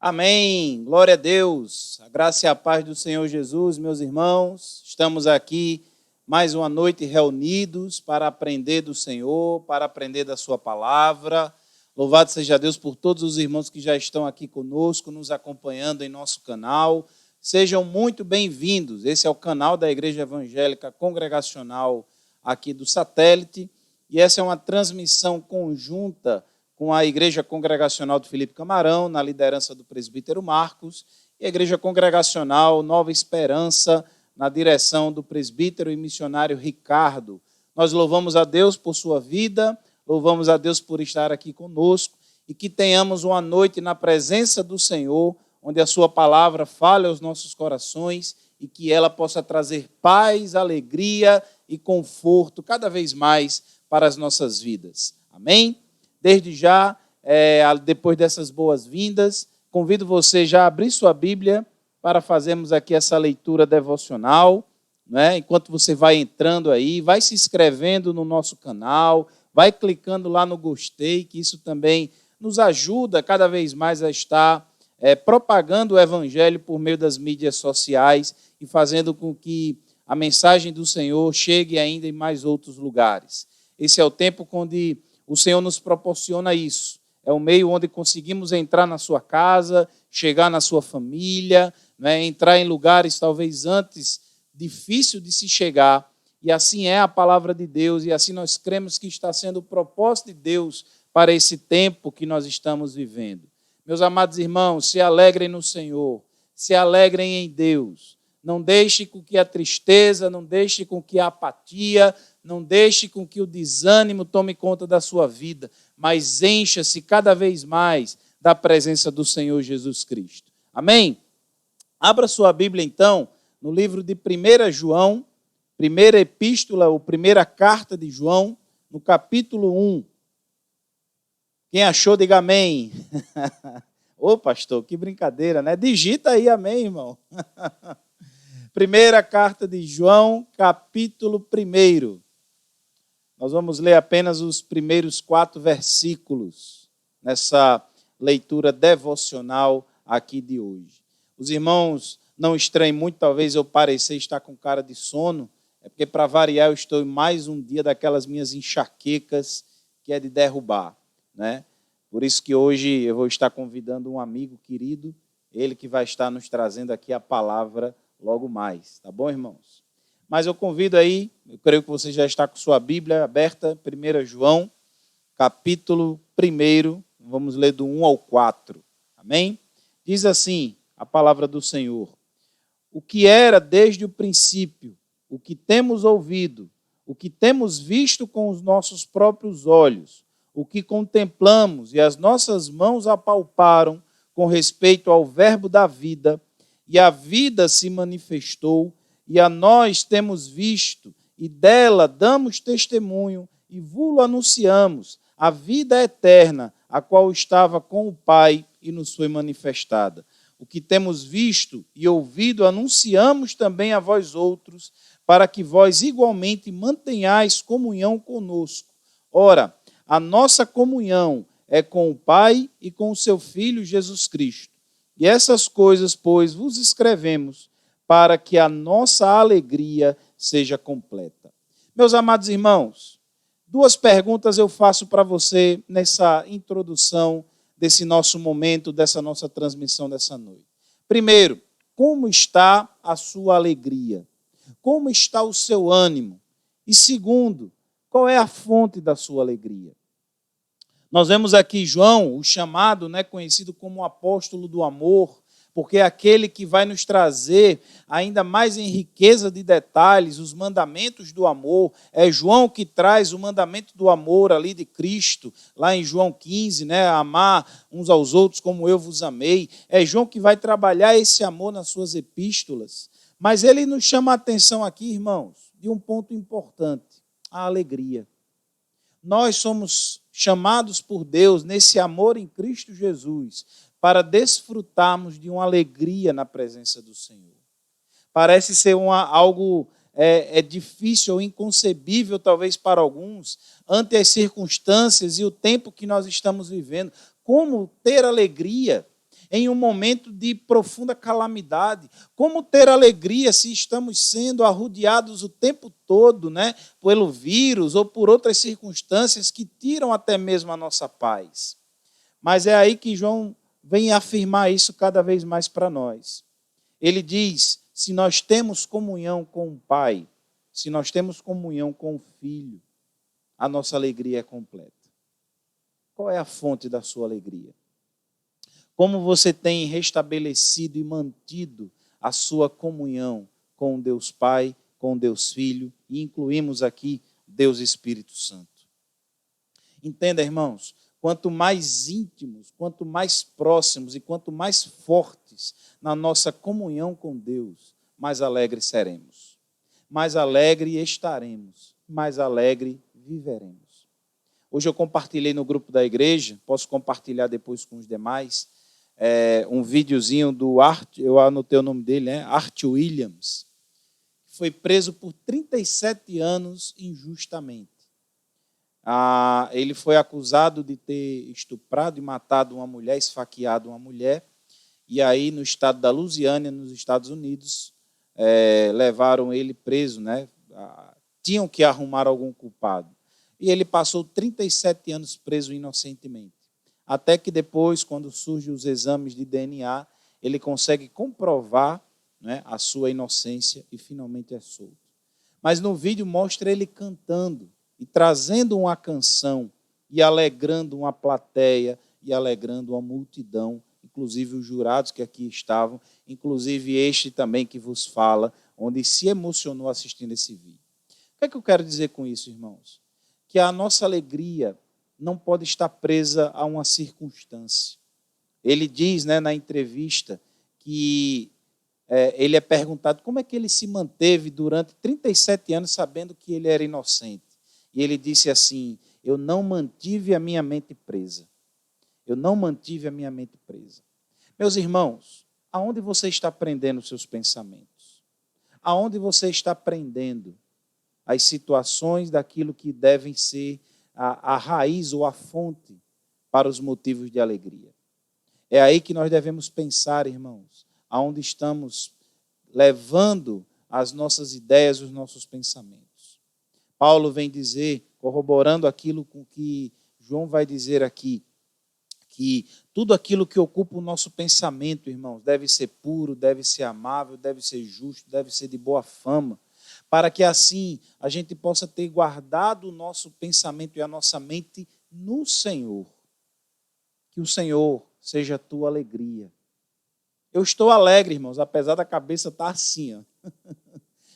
Amém, glória a Deus, a graça e a paz do Senhor Jesus, meus irmãos, estamos aqui mais uma noite reunidos para aprender do Senhor, para aprender da sua palavra. Louvado seja Deus por todos os irmãos que já estão aqui conosco, nos acompanhando em nosso canal. Sejam muito bem-vindos, esse é o canal da Igreja Evangélica Congregacional aqui do Satélite, e essa é uma transmissão conjunta com a Igreja Congregacional do Felipe Camarão, na liderança do presbítero Marcos, e a Igreja Congregacional Nova Esperança, na direção do presbítero e missionário Ricardo. Nós louvamos a Deus por sua vida, louvamos a Deus por estar aqui conosco, e que tenhamos uma noite na presença do Senhor, onde a sua palavra fale aos nossos corações, e que ela possa trazer paz, alegria e conforto cada vez mais para as nossas vidas. Amém? Desde já, depois dessas boas-vindas, convido você já a abrir sua Bíblia para fazermos aqui essa leitura devocional, né? Enquanto você vai entrando aí, vai se inscrevendo no nosso canal, vai clicando lá no gostei, que isso também nos ajuda cada vez mais a estar propagando o Evangelho por meio das mídias sociais e fazendo com que a mensagem do Senhor chegue ainda em mais outros lugares. Esse é o tempo onde o Senhor nos proporciona isso. É o meio onde conseguimos entrar na sua casa, chegar na sua família, né? Entrar em lugares talvez antes difícil de se chegar. E assim é a palavra de Deus, e assim nós cremos que está sendo o propósito de Deus para esse tempo que nós estamos vivendo. Meus amados irmãos, se alegrem no Senhor, se alegrem em Deus. Não deixe com que a tristeza, não deixe com que a apatia, não deixe com que o desânimo tome conta da sua vida, mas encha-se cada vez mais da presença do Senhor Jesus Cristo. Amém? Abra sua Bíblia, então, no livro de 1 João, primeira epístola, ou primeira carta de João, no capítulo 1. Quem achou, diga amém. Ô, pastor, que brincadeira, né? Digita aí amém, irmão. Primeira carta de João, capítulo 1. Nós vamos ler apenas os primeiros 4 versículos nessa leitura devocional aqui de hoje. Os irmãos não estranhem muito, talvez eu parecer estar com cara de sono, é porque, para variar, eu estou em mais um dia daquelas minhas enxaquecas que é de derrubar, né? Por isso que hoje eu vou estar convidando um amigo querido, ele que vai estar nos trazendo aqui a palavra logo mais, tá bom, irmãos? Mas eu convido aí, eu creio que você já está com sua Bíblia aberta, 1 João, capítulo 1, vamos ler do 1 ao 4, amém? Diz assim a palavra do Senhor: o que era desde o princípio, o que temos ouvido, o que temos visto com os nossos próprios olhos, o que contemplamos e as nossas mãos apalparam com respeito ao verbo da vida, e a vida se manifestou, e a nós temos visto, e dela damos testemunho, e vos anunciamos, a vida eterna, a qual estava com o Pai e nos foi manifestada. O que temos visto e ouvido anunciamos também a vós outros, para que vós igualmente mantenhais comunhão conosco. Ora, a nossa comunhão é com o Pai e com o seu Filho Jesus Cristo. E essas coisas, pois, vos escrevemos, para que a nossa alegria seja completa. Meus amados irmãos, 2 perguntas eu faço para você nessa introdução desse nosso momento, dessa nossa transmissão dessa noite. Primeiro, como está a sua alegria? Como está o seu ânimo? E segundo, qual é a fonte da sua alegria? Nós vemos aqui João, o chamado, né, conhecido como o apóstolo do amor, porque é aquele que vai nos trazer ainda mais em riqueza de detalhes os mandamentos do amor. É João que traz o mandamento do amor ali de Cristo, lá em João 15, né? Amar uns aos outros como eu vos amei. É João que vai trabalhar esse amor nas suas epístolas. Mas ele nos chama a atenção aqui, irmãos, de um ponto importante: a alegria. Nós somos chamados por Deus, nesse amor em Cristo Jesus, para desfrutarmos de uma alegria na presença do Senhor. Parece ser algo difícil ou inconcebível, talvez para alguns, ante as circunstâncias e o tempo que nós estamos vivendo. Como ter alegria? em um momento de profunda calamidade. Como ter alegria se estamos sendo arrodeados o tempo todo, né, pelo vírus ou por outras circunstâncias que tiram até mesmo a nossa paz? Mas é aí que João vem afirmar isso cada vez mais para nós. Ele diz, se nós temos comunhão com o Pai, se nós temos comunhão com o Filho, a nossa alegria é completa. Qual é a fonte da sua alegria? Como você tem restabelecido e mantido a sua comunhão com Deus Pai, com Deus Filho, e incluímos aqui Deus Espírito Santo. Entenda, irmãos, quanto mais íntimos, quanto mais próximos e quanto mais fortes na nossa comunhão com Deus, mais alegres seremos, mais alegre estaremos, mais alegre viveremos. Hoje eu compartilhei no grupo da igreja, posso compartilhar depois com os demais, um videozinho do Art, eu anotei o nome dele, Art Williams, que foi preso por 37 anos injustamente. Ele foi acusado de ter estuprado e matado uma mulher, esfaqueado uma mulher, e aí no estado da Louisiana, nos Estados Unidos, levaram ele preso, né? Tinham que arrumar algum culpado. E ele passou 37 anos preso inocentemente. Até que depois, quando surgem os exames de DNA, ele consegue comprovar, né, a sua inocência e finalmente é solto. Mas no vídeo mostra ele cantando e trazendo uma canção e alegrando uma plateia e alegrando uma multidão, inclusive os jurados que aqui estavam, inclusive este também que vos fala, onde se emocionou assistindo esse vídeo. O que é que eu quero dizer com isso, irmãos? Que a nossa alegria não pode estar presa a uma circunstância. Ele diz, né, na entrevista que ele é perguntado como é que ele se manteve durante 37 anos sabendo que ele era inocente. E ele disse assim, eu não mantive a minha mente presa. Eu não mantive a minha mente presa. Meus irmãos, aonde você está prendendo os seus pensamentos? Aonde você está prendendo as situações daquilo que devem ser a raiz ou a fonte para os motivos de alegria? É aí que nós devemos pensar, irmãos, aonde estamos levando as nossas ideias, os nossos pensamentos. Paulo vem dizer, corroborando aquilo com que João vai dizer aqui, que tudo aquilo que ocupa o nosso pensamento, irmãos, deve ser puro, deve ser amável, deve ser justo, deve ser de boa fama, para que assim a gente possa ter guardado o nosso pensamento e a nossa mente no Senhor. Que o Senhor seja a tua alegria. Eu estou alegre, irmãos, apesar da cabeça estar assim, ó.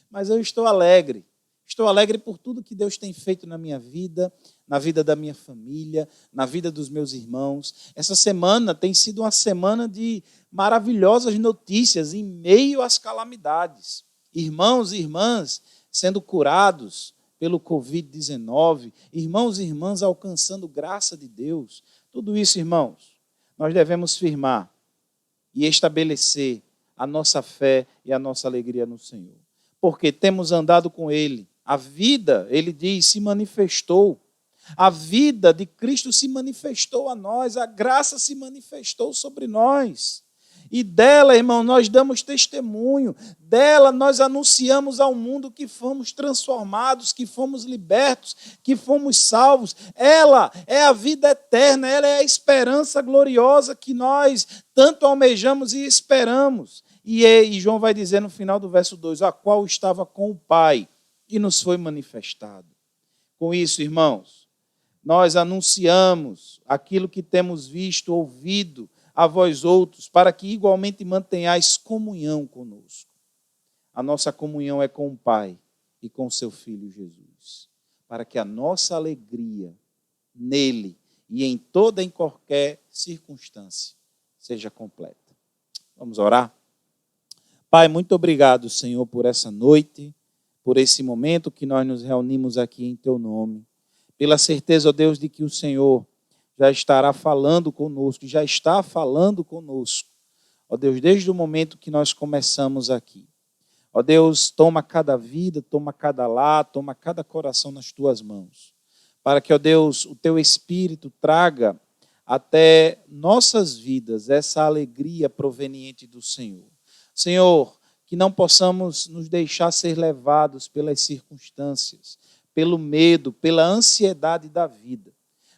Mas eu estou alegre. Estou alegre por tudo que Deus tem feito na minha vida, na vida da minha família, na vida dos meus irmãos. Essa semana tem sido uma semana de maravilhosas notícias em meio às calamidades. Irmãos e irmãs sendo curados pelo Covid-19, irmãos e irmãs alcançando graça de Deus. Tudo isso, irmãos, nós devemos firmar e estabelecer a nossa fé e a nossa alegria no Senhor. Porque temos andado com Ele. A vida, ele diz, se manifestou. A vida de Cristo se manifestou a nós. A graça se manifestou sobre nós. E dela, irmão, nós damos testemunho. Dela nós anunciamos ao mundo que fomos transformados, que fomos libertos, que fomos salvos. Ela é a vida eterna, ela é a esperança gloriosa que nós tanto almejamos e esperamos. E João vai dizer no final do verso 2, a qual estava com o Pai e nos foi manifestado. Com isso, irmãos, nós anunciamos aquilo que temos visto, ouvido a vós outros, para que igualmente mantenhais comunhão conosco. A nossa comunhão é com o Pai e com o seu Filho Jesus, para que a nossa alegria nele e em toda e qualquer circunstância seja completa. Vamos orar? Pai, muito obrigado, Senhor, por essa noite, por esse momento que nós nos reunimos aqui em Teu nome, pela certeza, ó Deus, de que o Senhor já estará falando conosco, já está falando conosco, ó Deus, desde o momento que nós começamos aqui. Ó Deus, toma cada vida, toma cada lar, toma cada coração nas Tuas mãos, para que, ó Deus, o Teu Espírito traga até nossas vidas essa alegria proveniente do Senhor. Senhor, que não possamos nos deixar ser levados pelas circunstâncias, pelo medo, pela ansiedade da vida,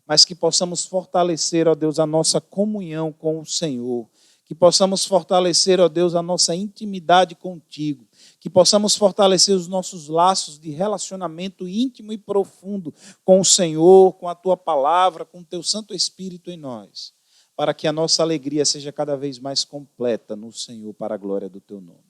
mas que possamos fortalecer, ó Deus, a nossa comunhão com o Senhor, que possamos fortalecer, ó Deus, a nossa intimidade contigo, que possamos fortalecer os nossos laços de relacionamento íntimo e profundo com o Senhor, com a Tua palavra, com o Teu Santo Espírito em nós, para que a nossa alegria seja cada vez mais completa no Senhor, para a glória do Teu nome.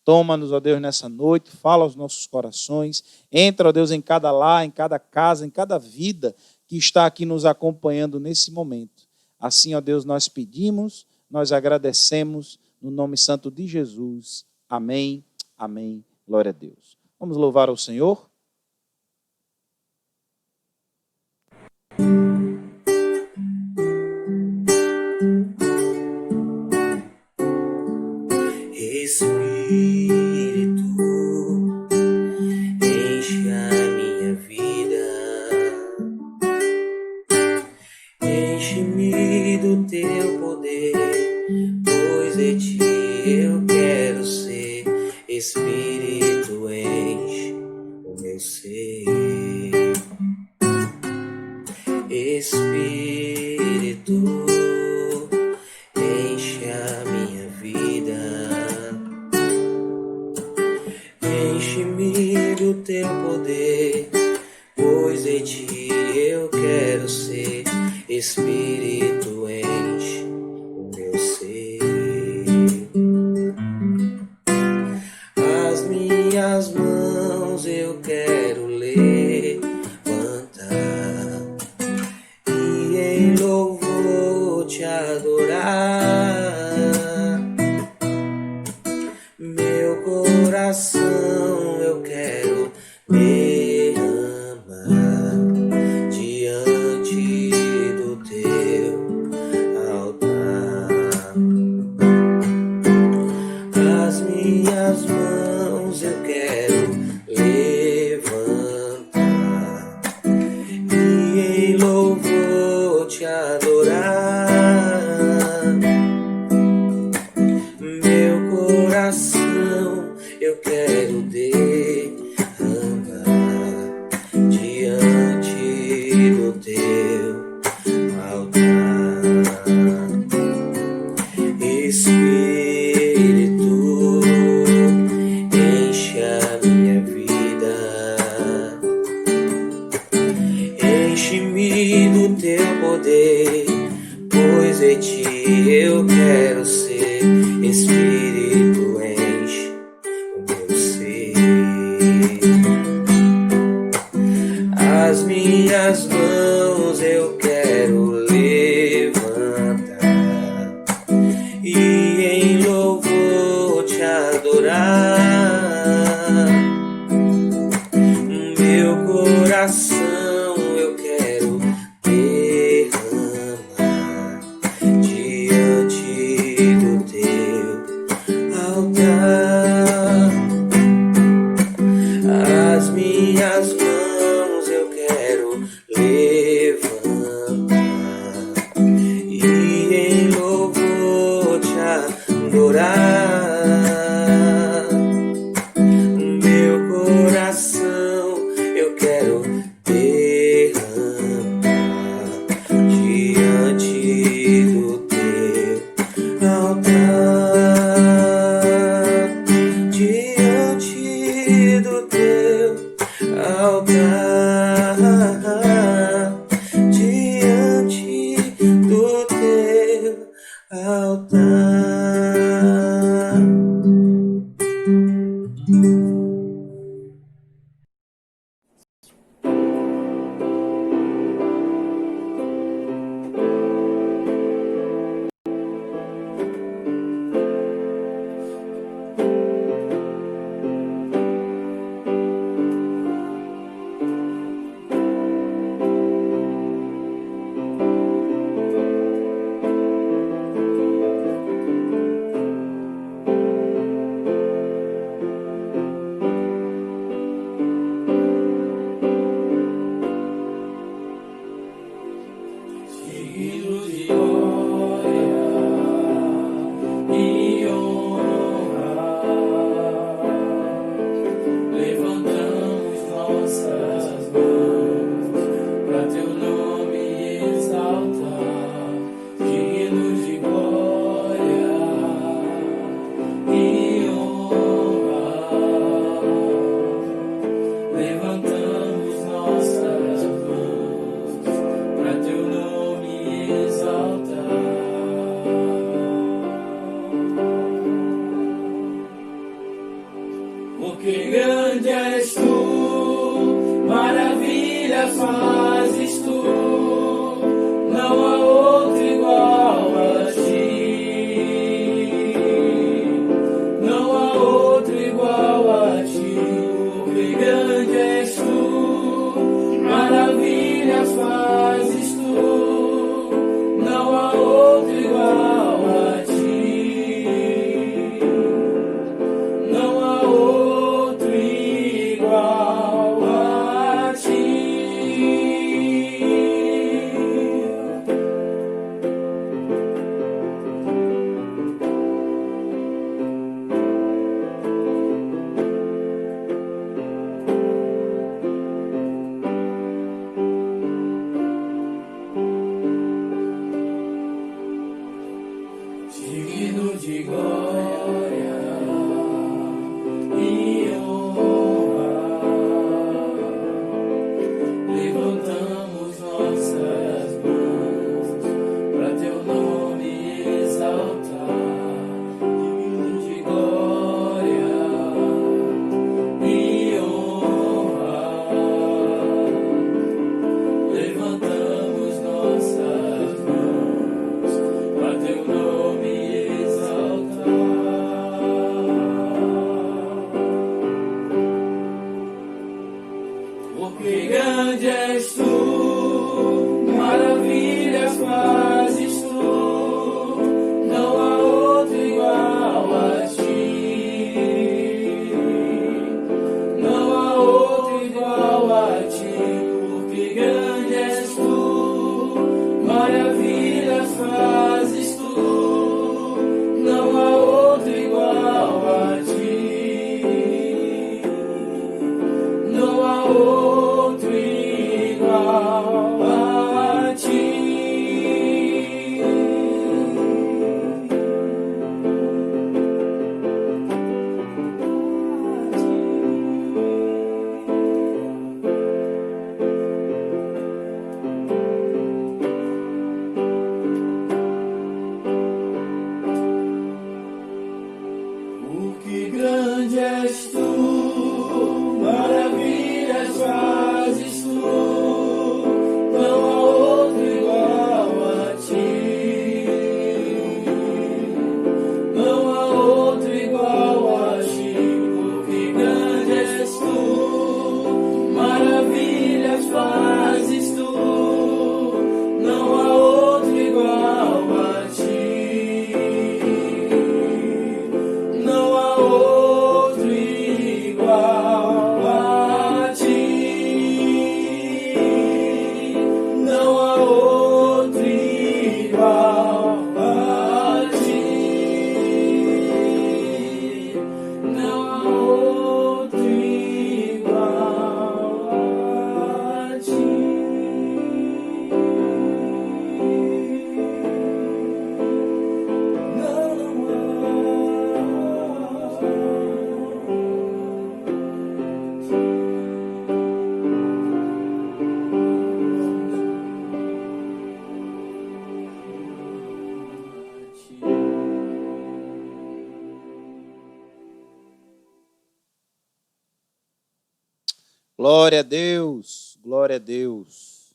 Toma-nos, ó Deus, nessa noite, fala aos nossos corações, entra, ó Deus, em cada lar, em cada casa, em cada vida que está aqui nos acompanhando nesse momento. Assim, ó Deus, nós pedimos, nós agradecemos, no nome santo de Jesus. Amém, amém, glória a Deus. Vamos louvar ao Senhor? Espírito, enche a minha vida, enche-me do teu poder, pois de ti eu quero ser. Espírito, enche o meu ser. Espírito, enche a minha vida, enche-me do teu poder, pois em ti eu quero ser. Espírito, enche o meu ser. As minhas mãos eu quero levantar e em louvor te adorar. Meu coração eu quero derramar diante do teu altar. As minhas mãos eu quero levantar e em louvor te adorar. Meu coração eu quero derramar diante do teu altar. Espírito, enche a minha vida, enche-me do teu poder, pois em ti eu quero ser. Espírito, enche o meu ser. As minhas mãos eu quero levantar e em louvor te adorar. Meu coração eu quero derramar diante do teu altar. As minhas mãos eu quero levantar e em louvor te adorar. Meu coração eu quero derramar diante do teu altar, diante do teu altar, diante do teu altar. digno de glória e honra. Levantamos nossas mãos para teu nome exaltar, digno de glória e honra. Levantamos nossas mãos para teu nome exaltar. Porque grande és tu, maravilhas fazes tu, não há outro igual a ti, não há outro igual a ti. Porque grande és tu, maravilhas fazes tu, não há outro igual a ti, não há outro igual a ti. Porque grande és tu, maravilhas fazes tu, não há outro igual a ti, não há outro igual a ti. Porque grande és tu, maravilhas fazes tu, não há outro igual a ti, não há outro igual a ti, não há outro igual a ti, não há outro igual a ti. Glória a Deus, glória a Deus.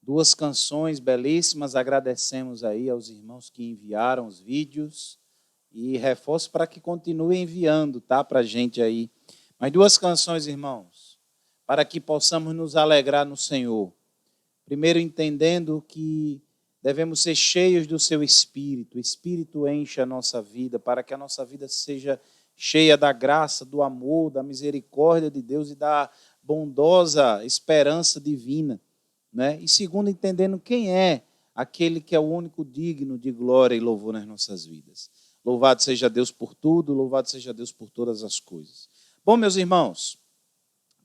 Duas canções belíssimas, agradecemos aí aos irmãos que enviaram os vídeos e reforço para que continuem enviando, tá, para a gente aí. Mas duas canções, irmãos, para que possamos nos alegrar no Senhor. Primeiro, entendendo que devemos ser cheios do seu Espírito. O Espírito enche a nossa vida, para que a nossa vida seja cheia da graça, do amor, da misericórdia de Deus e da bondosa esperança divina, né? E segundo, entendendo quem é aquele que é o único digno de glória e louvor nas nossas vidas. Louvado seja Deus por tudo, louvado seja Deus por todas as coisas. Bom, meus irmãos,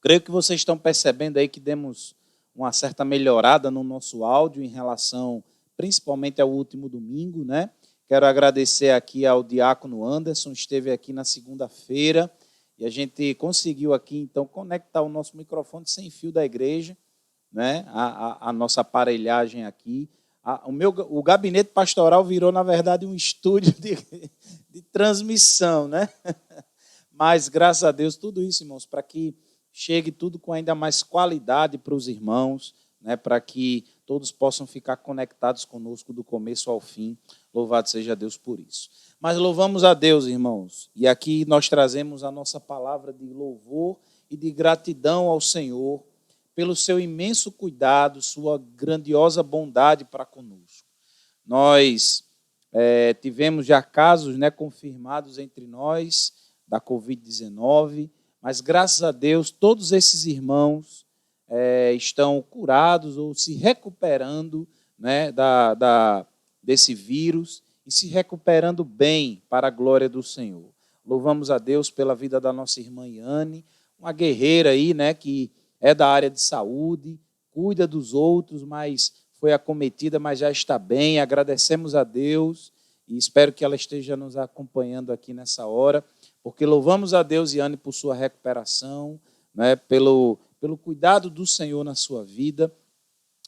creio que vocês estão percebendo aí que demos uma certa melhorada no nosso áudio em relação, principalmente ao último domingo, né? Quero agradecer aqui ao diácono Anderson, esteve aqui na segunda-feira, e a gente conseguiu aqui, então, conectar o nosso microfone sem fio da igreja, né? A nossa aparelhagem aqui. O gabinete pastoral virou, na verdade, um estúdio de transmissão, né? Mas, graças a Deus, tudo isso, irmãos, para que chegue tudo com ainda mais qualidade para os irmãos, né? Para que todos possam ficar conectados conosco do começo ao fim. Louvado seja Deus por isso. Mas louvamos a Deus, irmãos, e aqui nós trazemos a nossa palavra de louvor e de gratidão ao Senhor pelo seu imenso cuidado, sua grandiosa bondade para conosco. Nós tivemos já casos, né, confirmados entre nós da Covid-19, mas graças a Deus todos esses irmãos estão curados ou se recuperando, né, desse vírus e se recuperando bem para a glória do Senhor. Louvamos a Deus pela vida da nossa irmã Iane, uma guerreira aí, né, que é da área de saúde, cuida dos outros, mas foi acometida, mas já está bem. Agradecemos a Deus e espero que ela esteja nos acompanhando aqui nessa hora, porque louvamos a Deus, Iane, por sua recuperação, né, pelo cuidado do Senhor na sua vida,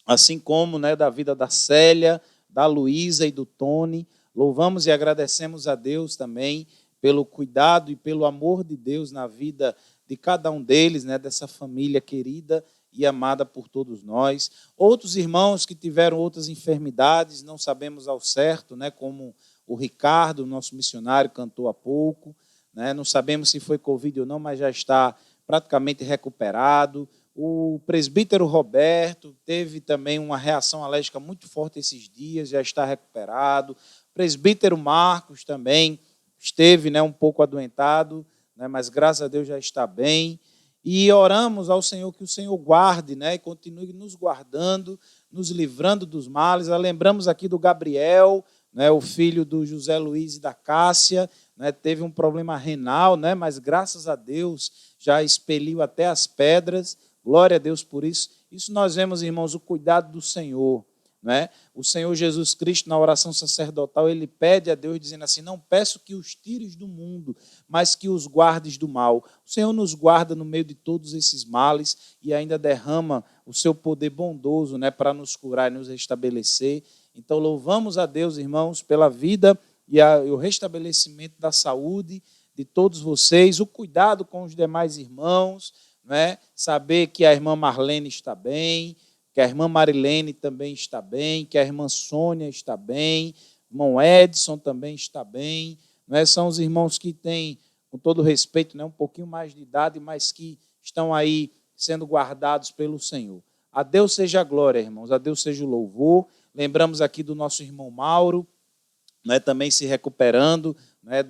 assim como, né, da vida da Célia, da Luísa e do Tony. Louvamos e agradecemos a Deus também pelo cuidado e pelo amor de Deus na vida de cada um deles, né, dessa família querida e amada por todos nós. Outros irmãos que tiveram outras enfermidades, não sabemos ao certo, né, como o Ricardo, nosso missionário, cantou há pouco, né, não sabemos se foi Covid ou não, mas já está praticamente recuperado. O presbítero Roberto teve também uma reação alérgica muito forte esses dias, já está recuperado. O presbítero Marcos também esteve, né, um pouco adoentado, né, mas graças a Deus já está bem. E oramos ao Senhor que o Senhor guarde, né, e continue nos guardando, nos livrando dos males. Lembramos aqui do Gabriel, né, o filho do José Luiz e da Cássia, né, teve um problema renal, né, mas graças a Deus já expeliu até as pedras. Glória a Deus por isso. Isso nós vemos, irmãos, o cuidado do Senhor, né? O Senhor Jesus Cristo, na oração sacerdotal, ele pede a Deus, dizendo assim: não peço que os tires do mundo, mas que os guardes do mal. O Senhor nos guarda no meio de todos esses males e ainda derrama o seu poder bondoso, né, para nos curar e nos restabelecer. Então, louvamos a Deus, irmãos, pela vida e o restabelecimento da saúde de todos vocês, o cuidado com os demais irmãos, né? Saber que a irmã Marlene está bem, que a irmã Marilene também está bem, que a irmã Sônia está bem, o irmão Edson também está bem, né? São os irmãos que têm, com todo respeito, né, um pouquinho mais de idade, mas que estão aí sendo guardados pelo Senhor. A Deus seja a glória, irmãos, a Deus seja o louvor. Lembramos aqui do nosso irmão Mauro, né, também se recuperando, né,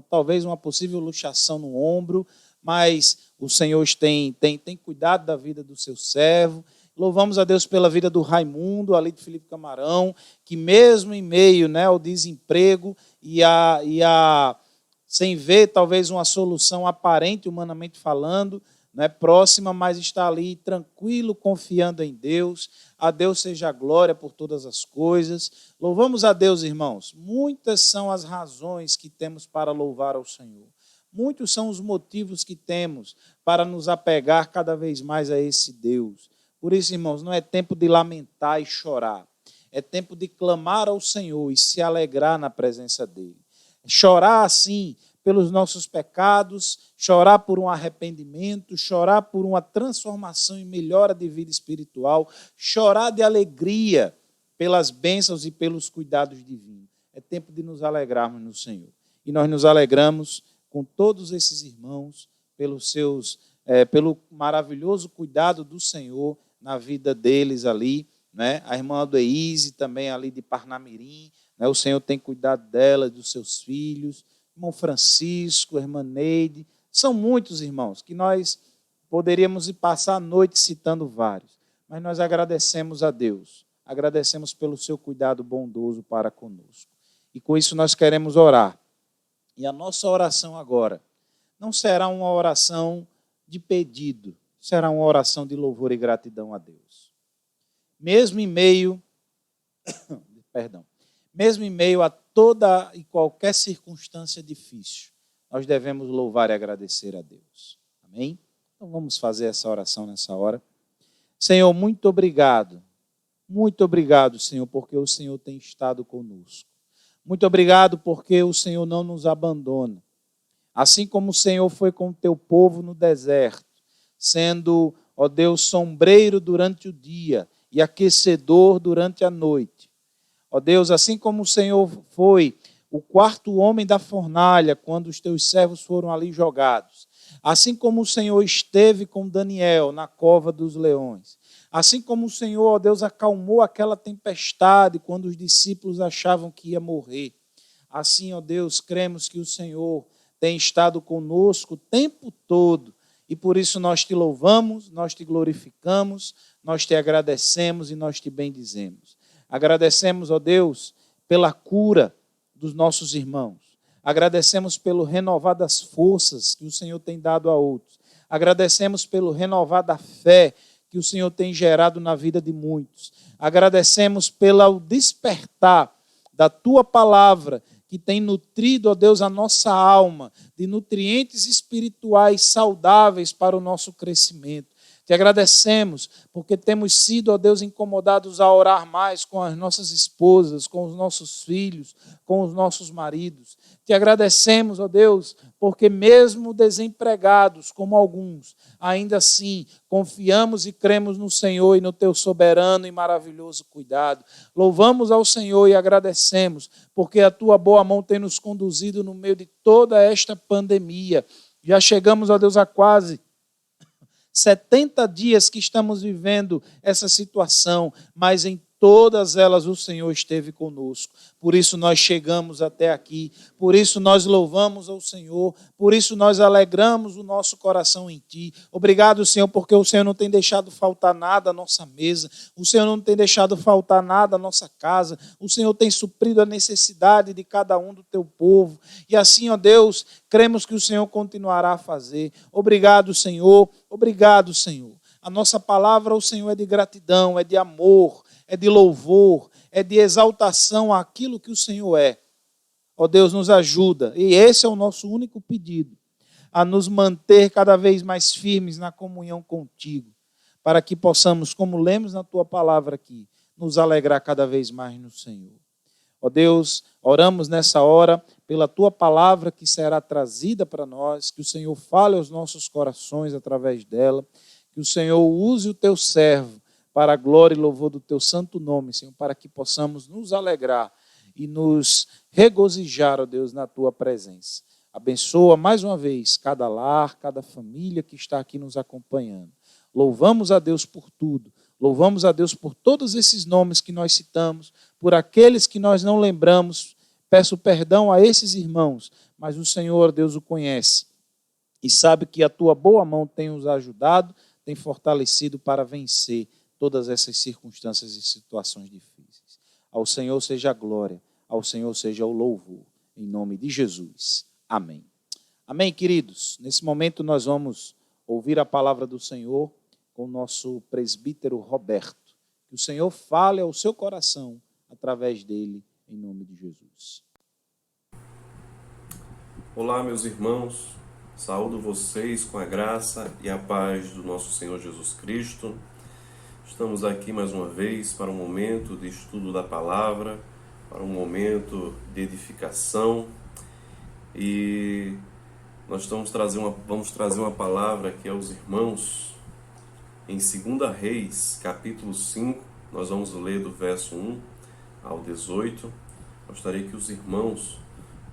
talvez uma possível luxação no ombro, mas o Senhor tem cuidado da vida do seu servo. Louvamos a Deus pela vida do Raimundo, ali de Felipe Camarão, que mesmo em meio, né, ao desemprego sem ver talvez uma solução aparente, humanamente falando, né, próxima, mas está ali tranquilo, confiando em Deus. A Deus seja a glória por todas as coisas. Louvamos a Deus, irmãos. Muitas são as razões que temos para louvar ao Senhor. Muitos são os motivos que temos para nos apegar cada vez mais a esse Deus. Por isso, irmãos, não é tempo de lamentar e chorar. É tempo de clamar ao Senhor e se alegrar na presença dEle. Chorar, assim, pelos nossos pecados, chorar por um arrependimento, chorar por uma transformação e melhora de vida espiritual, chorar de alegria pelas bênçãos e pelos cuidados divinos. É tempo de nos alegrarmos no Senhor. E nós nos alegramos com todos esses irmãos, pelo maravilhoso cuidado do Senhor na vida deles ali, né? A irmã Adeise também ali de Parnamirim, né? O Senhor tem cuidado dela, dos seus filhos, irmão Francisco, a irmã Neide, são muitos irmãos, que nós poderíamos ir passar a noite citando vários, mas nós agradecemos a Deus, agradecemos pelo seu cuidado bondoso para conosco. E com isso nós queremos orar. E a nossa oração agora não será uma oração de pedido, será uma oração de louvor e gratidão a Deus. Mesmo em meio a toda e qualquer circunstância difícil, nós devemos louvar e agradecer a Deus. Amém? Então vamos fazer essa oração nessa hora. Senhor, muito obrigado, Senhor, porque o Senhor tem estado conosco. Muito obrigado porque o Senhor não nos abandona. Assim como o Senhor foi com o teu povo no deserto, sendo, ó Deus, sombreiro durante o dia e aquecedor durante a noite. Ó Deus, assim como o Senhor foi o quarto homem da fornalha quando os teus servos foram ali jogados, assim como o Senhor esteve com Daniel na cova dos leões, assim como o Senhor, ó Deus, acalmou aquela tempestade quando os discípulos achavam que ia morrer, assim, ó Deus, cremos que o Senhor tem estado conosco o tempo todo e por isso nós te louvamos, nós te glorificamos, nós te agradecemos e nós te bendizemos. Agradecemos, ó Deus, pela cura dos nossos irmãos. Agradecemos pelo renovar das forças que o Senhor tem dado a outros. Agradecemos pelo renovar da fé que o Senhor tem gerado na vida de muitos. Agradecemos pelo despertar da tua palavra, que tem nutrido, ó Deus, a nossa alma de nutrientes espirituais saudáveis para o nosso crescimento. Te agradecemos porque temos sido, ó Deus, incomodados a orar mais com as nossas esposas, com os nossos filhos, com os nossos maridos. Te agradecemos, ó Deus, porque mesmo desempregados, como alguns, ainda assim confiamos e cremos no Senhor e no teu soberano e maravilhoso cuidado. Louvamos ao Senhor e agradecemos, porque a tua boa mão tem nos conduzido no meio de toda esta pandemia. Já chegamos, ó Deus, a quase 70 dias que estamos vivendo essa situação, mas em todas elas o Senhor esteve conosco. Por isso nós chegamos até aqui, por isso nós louvamos ao Senhor, por isso nós alegramos o nosso coração em Ti. Obrigado, Senhor, porque o Senhor não tem deixado faltar nada à nossa mesa, o Senhor não tem deixado faltar nada à nossa casa, o Senhor tem suprido a necessidade de cada um do Teu povo. E assim, ó Deus, cremos que o Senhor continuará a fazer. Obrigado, Senhor. Obrigado, Senhor. A nossa palavra ao Senhor é de gratidão, é de amor, é de louvor, é de exaltação àquilo que o Senhor é. Ó Deus, nos ajuda, e esse é o nosso único pedido, a nos manter cada vez mais firmes na comunhão contigo, para que possamos, como lemos na tua palavra aqui, nos alegrar cada vez mais no Senhor. Ó Deus, oramos nessa hora pela tua palavra que será trazida para nós, que o Senhor fale aos nossos corações através dela, que o Senhor use o teu servo para a glória e louvor do teu santo nome, Senhor, para que possamos nos alegrar e nos regozijar, ó Deus, na tua presença. Abençoa mais uma vez cada lar, cada família que está aqui nos acompanhando. Louvamos a Deus por tudo. Louvamos a Deus por todos esses nomes que nós citamos, por aqueles que nós não lembramos. Peço perdão a esses irmãos, mas o Senhor, Deus, o conhece e sabe que a tua boa mão tem os ajudado, tem fortalecido para vencer todas essas circunstâncias e situações difíceis. Ao Senhor seja a glória, ao Senhor seja o louvor, em nome de Jesus. Amém. Amém, queridos? Nesse momento nós vamos ouvir a palavra do Senhor com o nosso presbítero Roberto. Que o Senhor fale ao seu coração através dele, em nome de Jesus. Olá, meus irmãos. Saúdo vocês com a graça e a paz do nosso Senhor Jesus Cristo. Estamos aqui mais uma vez para um momento de estudo da palavra, para um momento de edificação, e nós vamos trazer uma palavra aqui aos irmãos em 2 Reis, capítulo 5. Nós vamos ler do verso 1 ao 18. Gostaria que os irmãos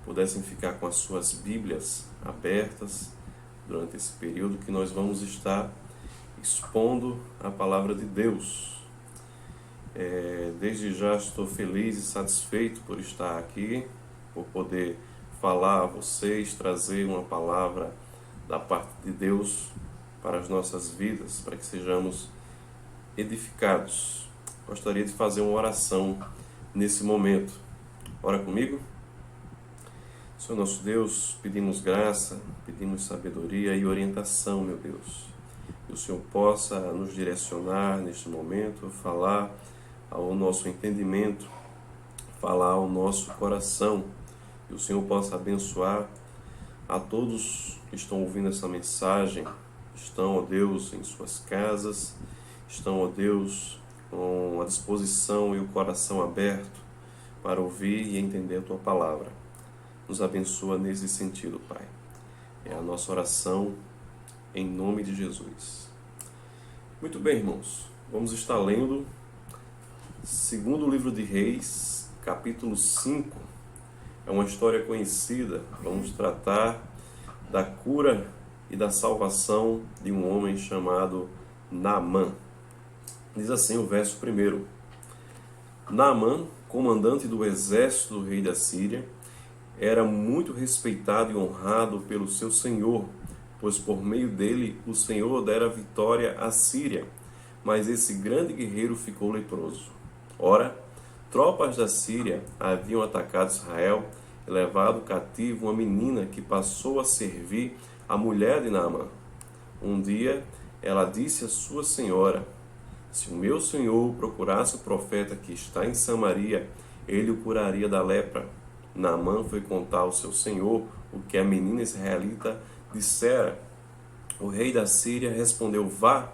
pudessem ficar com as suas Bíblias abertas durante esse período que nós vamos estar expondo a palavra de Deus. Desde já estou feliz e satisfeito por estar aqui, por poder falar a vocês, trazer uma palavra da parte de Deus para as nossas vidas, para que sejamos edificados. Gostaria de fazer uma oração nesse momento. Ora comigo. Senhor nosso Deus, pedimos graça, pedimos sabedoria e orientação, meu Deus. Que o Senhor possa nos direcionar neste momento, falar ao nosso entendimento, falar ao nosso coração. Que o Senhor possa abençoar a todos que estão ouvindo essa mensagem, estão, ó Deus, em suas casas, estão, ó Deus, com a disposição e o coração aberto para ouvir e entender a Tua palavra. Nos abençoa nesse sentido, Pai. É a nossa oração em nome de Jesus. Muito bem, irmãos. Vamos estar lendo segundo livro de Reis, capítulo 5. É uma história conhecida. Vamos tratar da cura e da salvação de um homem chamado Naamã. Diz assim o verso 1. Naamã, comandante do exército do rei da Síria, era muito respeitado e honrado pelo seu senhor, pois por meio dele o Senhor dera vitória à Síria, mas esse grande guerreiro ficou leproso. Ora, tropas da Síria haviam atacado Israel e levado cativo uma menina que passou a servir a mulher de Naamã. Um dia, ela disse à sua senhora: se o meu senhor procurasse o profeta que está em Samaria, ele o curaria da lepra. Naamã foi contar ao seu senhor o que a menina israelita dissera. O rei da Síria respondeu: vá,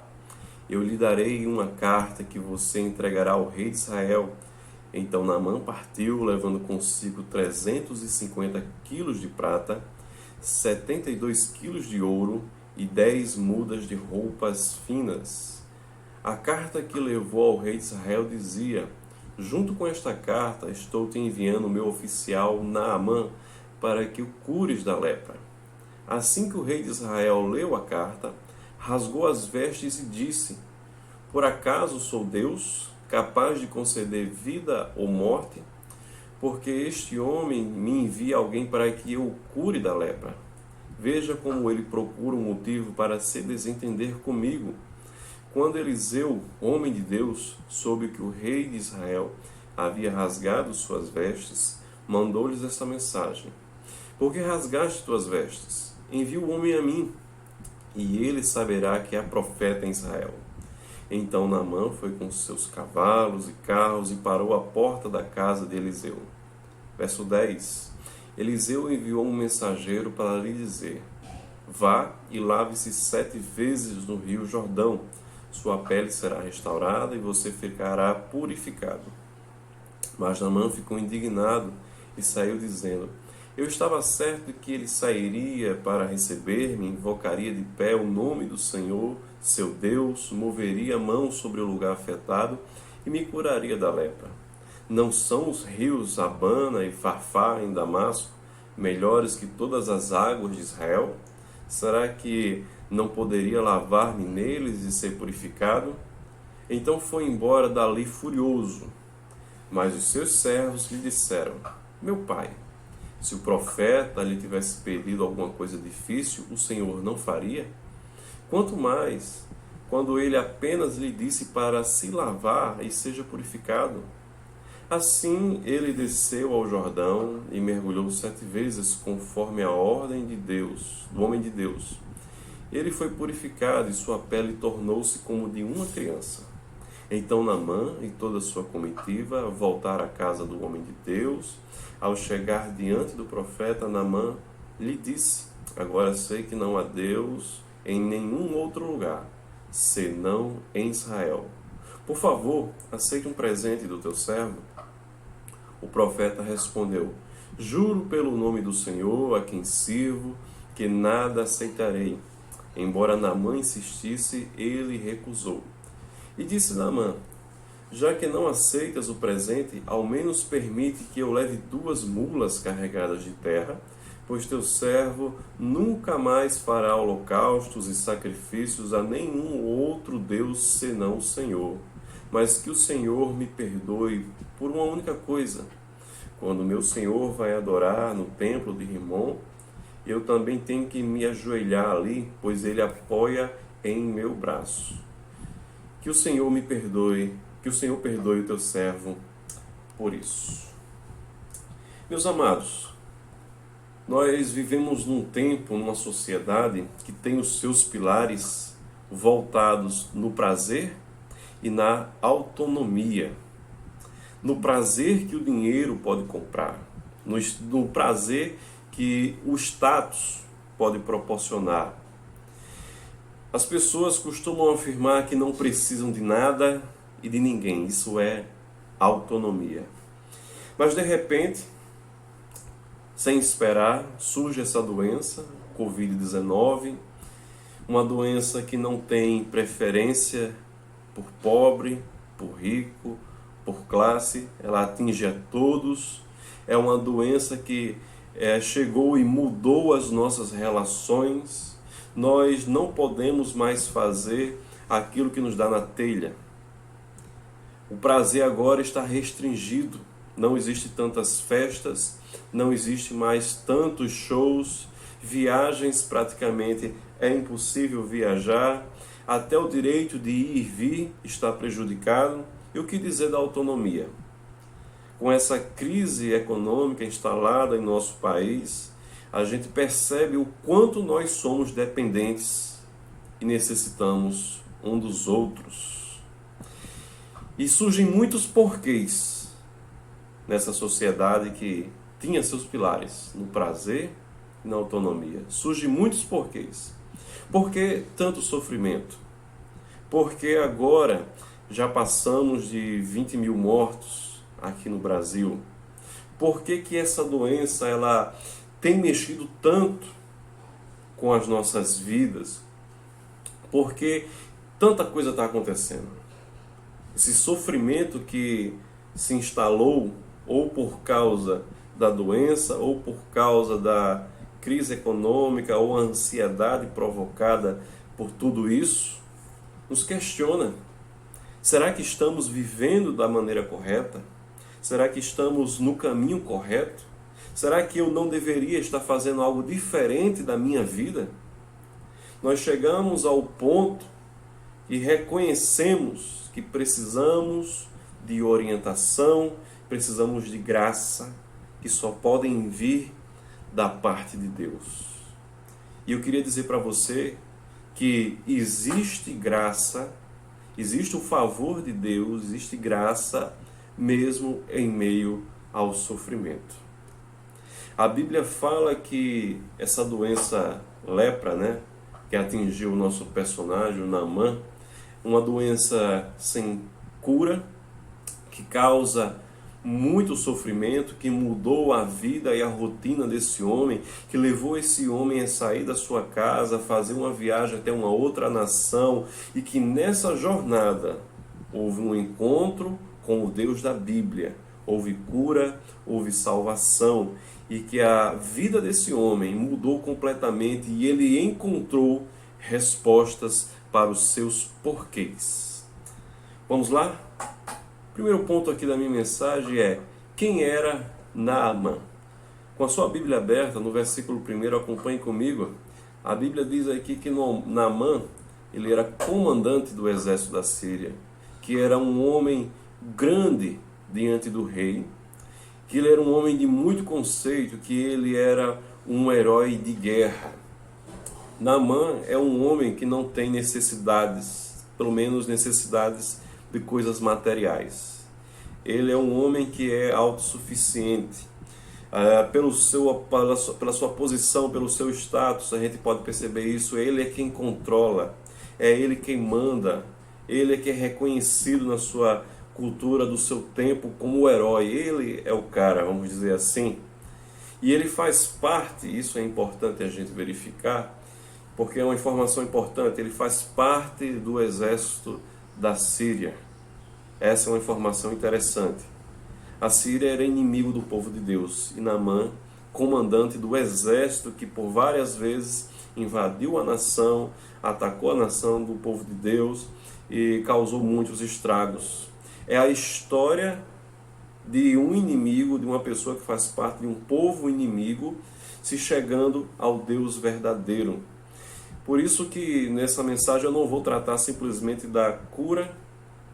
eu lhe darei uma carta que você entregará ao rei de Israel. Então Naamã partiu, levando consigo 350 quilos de prata, 72 quilos de ouro e 10 mudas de roupas finas. A carta que levou ao rei de Israel dizia: junto com esta carta estou te enviando o meu oficial Naamã para que o cures da lepra. Assim que o rei de Israel leu a carta, rasgou as vestes e disse: por acaso sou Deus, capaz de conceder vida ou morte? Porque este homem me envia alguém para que eu o cure da lepra. Veja como ele procura um motivo para se desentender comigo. Quando Eliseu, homem de Deus, soube que o rei de Israel havia rasgado suas vestes, mandou-lhes esta mensagem: por que rasgaste tuas vestes? Envia o homem a mim, e ele saberá que há profeta em Israel. Então Naamã foi com seus cavalos e carros e parou à porta da casa de Eliseu. Verso 10. Eliseu enviou um mensageiro para lhe dizer: vá e lave-se 7 vezes no rio Jordão. Sua pele será restaurada e você ficará purificado. Mas Naamã ficou indignado e saiu dizendo: eu estava certo de que ele sairia para receber-me, invocaria de pé o nome do Senhor, seu Deus, moveria a mão sobre o lugar afetado e me curaria da lepra. Não são os rios Abana e Farfá em Damasco melhores que todas as águas de Israel? Será que não poderia lavar-me neles e ser purificado? Então foi embora dali furioso. Mas os seus servos lhe disseram: meu pai, se o profeta lhe tivesse pedido alguma coisa difícil, o Senhor não faria? Quanto mais, quando ele apenas lhe disse para se lavar e seja purificado. Assim ele desceu ao Jordão e mergulhou 7 vezes, conforme a ordem de Deus, do homem de Deus. Ele foi purificado e sua pele tornou-se como de uma criança. Então Naamã e toda a sua comitiva voltaram à casa do homem de Deus. Ao chegar diante do profeta, Naamã lhe disse: agora sei que não há Deus em nenhum outro lugar, senão em Israel. Por favor, aceite um presente do teu servo. O profeta respondeu: juro pelo nome do Senhor, a quem sirvo, que nada aceitarei. Embora Naamã insistisse, ele recusou. E disse Naamã: já que não aceitas o presente, ao menos permite que eu leve 2 mulas carregadas de terra, pois teu servo nunca mais fará holocaustos e sacrifícios a nenhum outro Deus senão o Senhor. Mas que o Senhor me perdoe por uma única coisa. Quando meu Senhor vai adorar no templo de Rimon, eu também tenho que me ajoelhar ali, pois ele apoia em meu braço. Que o Senhor me perdoe, que o Senhor perdoe o teu servo por isso. Meus amados, nós vivemos num tempo, numa sociedade que tem os seus pilares voltados no prazer e na autonomia. No prazer que o dinheiro pode comprar, no prazer que o status pode proporcionar. As pessoas costumam afirmar que não precisam de nada e de ninguém. Isso é autonomia. Mas de repente, sem esperar, surge essa doença, Covid-19, uma doença que não tem preferência por pobre, por rico, por classe, ela atinge a todos. É uma doença que chegou e mudou as nossas relações. Nós não podemos mais fazer aquilo que nos dá na telha. O prazer agora está restringido. Não existe tantas festas, não existe mais tantos shows, viagens praticamente é impossível viajar, até o direito de ir e vir está prejudicado. E o que dizer da autonomia? Com essa crise econômica instalada em nosso país, a gente percebe o quanto nós somos dependentes e necessitamos um dos outros. E surgem muitos porquês nessa sociedade que tinha seus pilares no prazer e na autonomia. Surgem muitos porquês. Por que tanto sofrimento? Porque agora já passamos de 20 mil mortos aqui no Brasil. Por que que essa doença ela tem mexido tanto com as nossas vidas? Porque tanta coisa está acontecendo. Esse sofrimento que se instalou ou por causa da doença, ou por causa da crise econômica, ou a ansiedade provocada por tudo isso, nos questiona. Será que estamos vivendo da maneira correta? Será que estamos no caminho correto? Será que eu não deveria estar fazendo algo diferente da minha vida? Nós chegamos ao ponto e reconhecemos que precisamos de orientação, precisamos de graça, que só podem vir da parte de Deus. E eu queria dizer para você que existe graça, existe o favor de Deus, existe graça mesmo em meio ao sofrimento. A Bíblia fala que essa doença lepra, que atingiu o nosso personagem, o Naamã, uma doença sem cura, que causa muito sofrimento, que mudou a vida e a rotina desse homem, que levou esse homem a sair da sua casa, a fazer uma viagem até uma outra nação, e que nessa jornada houve um encontro com o Deus da Bíblia, houve cura, houve salvação, e que a vida desse homem mudou completamente e ele encontrou respostas para os seus porquês. Vamos lá? O primeiro ponto aqui da minha mensagem é: quem era Naamã? Com a sua Bíblia aberta, no versículo 1, acompanhe comigo. A Bíblia diz aqui que Naamã, ele era comandante do exército da Síria, que era um homem grande diante do rei, que ele era um homem de muito conceito, que ele era um herói de guerra. Naamã é um homem que não tem necessidades, pelo menos necessidades de coisas materiais. Ele é um homem que é autossuficiente. Pela sua posição, pelo seu status, a gente pode perceber isso. Ele é quem controla, é ele quem manda, ele é quem é reconhecido na sua cultura do seu tempo como o herói. Ele é o cara, vamos dizer assim. E ele faz parte, isso é importante a gente verificar, porque é uma informação importante, ele faz parte do exército da Síria. Essa é uma informação interessante. A Síria era inimigo do povo de Deus, e Naamã, comandante do exército que por várias vezes invadiu a nação, atacou a nação do povo de Deus e causou muitos estragos. É a história de um inimigo, de uma pessoa que faz parte de um povo inimigo, se chegando ao Deus verdadeiro. Por isso que nessa mensagem eu não vou tratar simplesmente da cura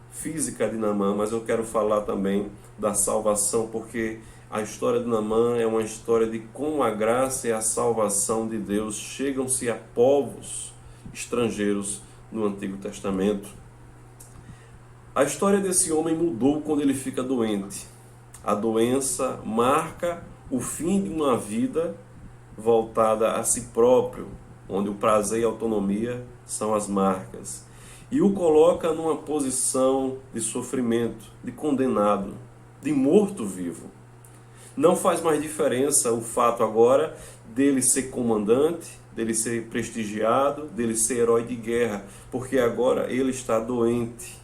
física de Naamã, mas eu quero falar também da salvação, porque a história de Naamã é uma história de como a graça e a salvação de Deus chegam-se a povos estrangeiros no Antigo Testamento. A história desse homem mudou quando ele fica doente. A doença marca o fim de uma vida voltada a si próprio, onde o prazer e a autonomia são as marcas, e o coloca numa posição de sofrimento, de condenado, de morto-vivo. Não faz mais diferença o fato agora dele ser comandante, dele ser prestigiado, dele ser herói de guerra, porque agora ele está doente,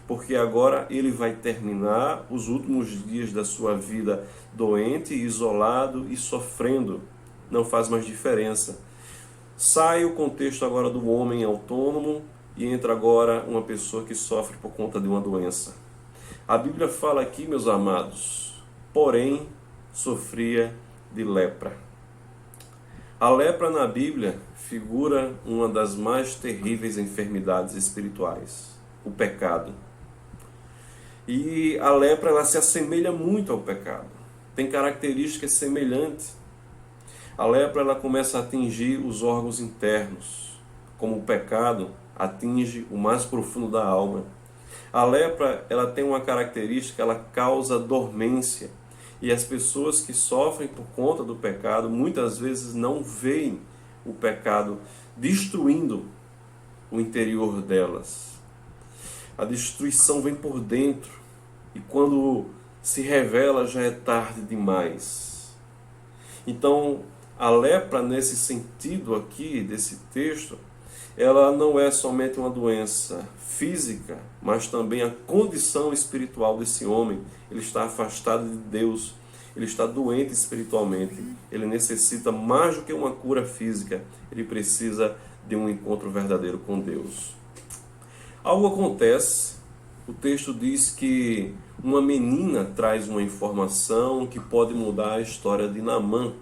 porque agora ele vai terminar os últimos dias da sua vida doente, isolado e sofrendo. Não faz mais diferença. Sai o contexto agora do homem autônomo e entra agora uma pessoa que sofre por conta de uma doença. A Bíblia fala aqui, meus amados, porém sofria de lepra. A lepra na Bíblia figura uma das mais terríveis enfermidades espirituais, o pecado. E a lepra ela se assemelha muito ao pecado, tem características semelhantes. A lepra ela começa a atingir os órgãos internos, como o pecado atinge o mais profundo da alma. A lepra ela tem uma característica, ela causa dormência, E as pessoas que sofrem por conta do pecado, muitas vezes não veem o pecado destruindo o interior delas. A destruição vem por dentro, e quando se revela já é tarde demais. Então, a lepra, nesse sentido aqui, desse texto, ela não é somente uma doença física, mas também a condição espiritual desse homem. Ele está afastado de Deus, ele está doente espiritualmente, ele necessita mais do que uma cura física, ele precisa de um encontro verdadeiro com Deus. Algo acontece, o texto diz que uma menina traz uma informação que pode mudar a história de Naamã.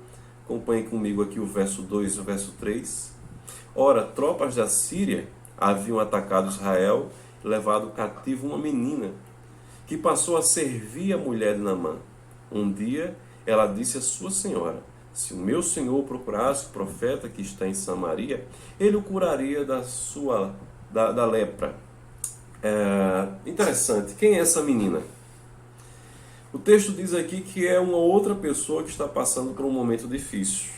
Acompanhe comigo aqui o verso 2 e o verso 3. Ora, tropas da Síria haviam atacado Israel e levado cativo uma menina, que passou a servir a mulher de Naamã. Um dia, ela disse à sua senhora: se o meu senhor procurasse o profeta que está em Samaria, ele o curaria da lepra. Interessante. Quem é essa menina? O texto diz aqui que é uma outra pessoa que está passando por um momento difícil.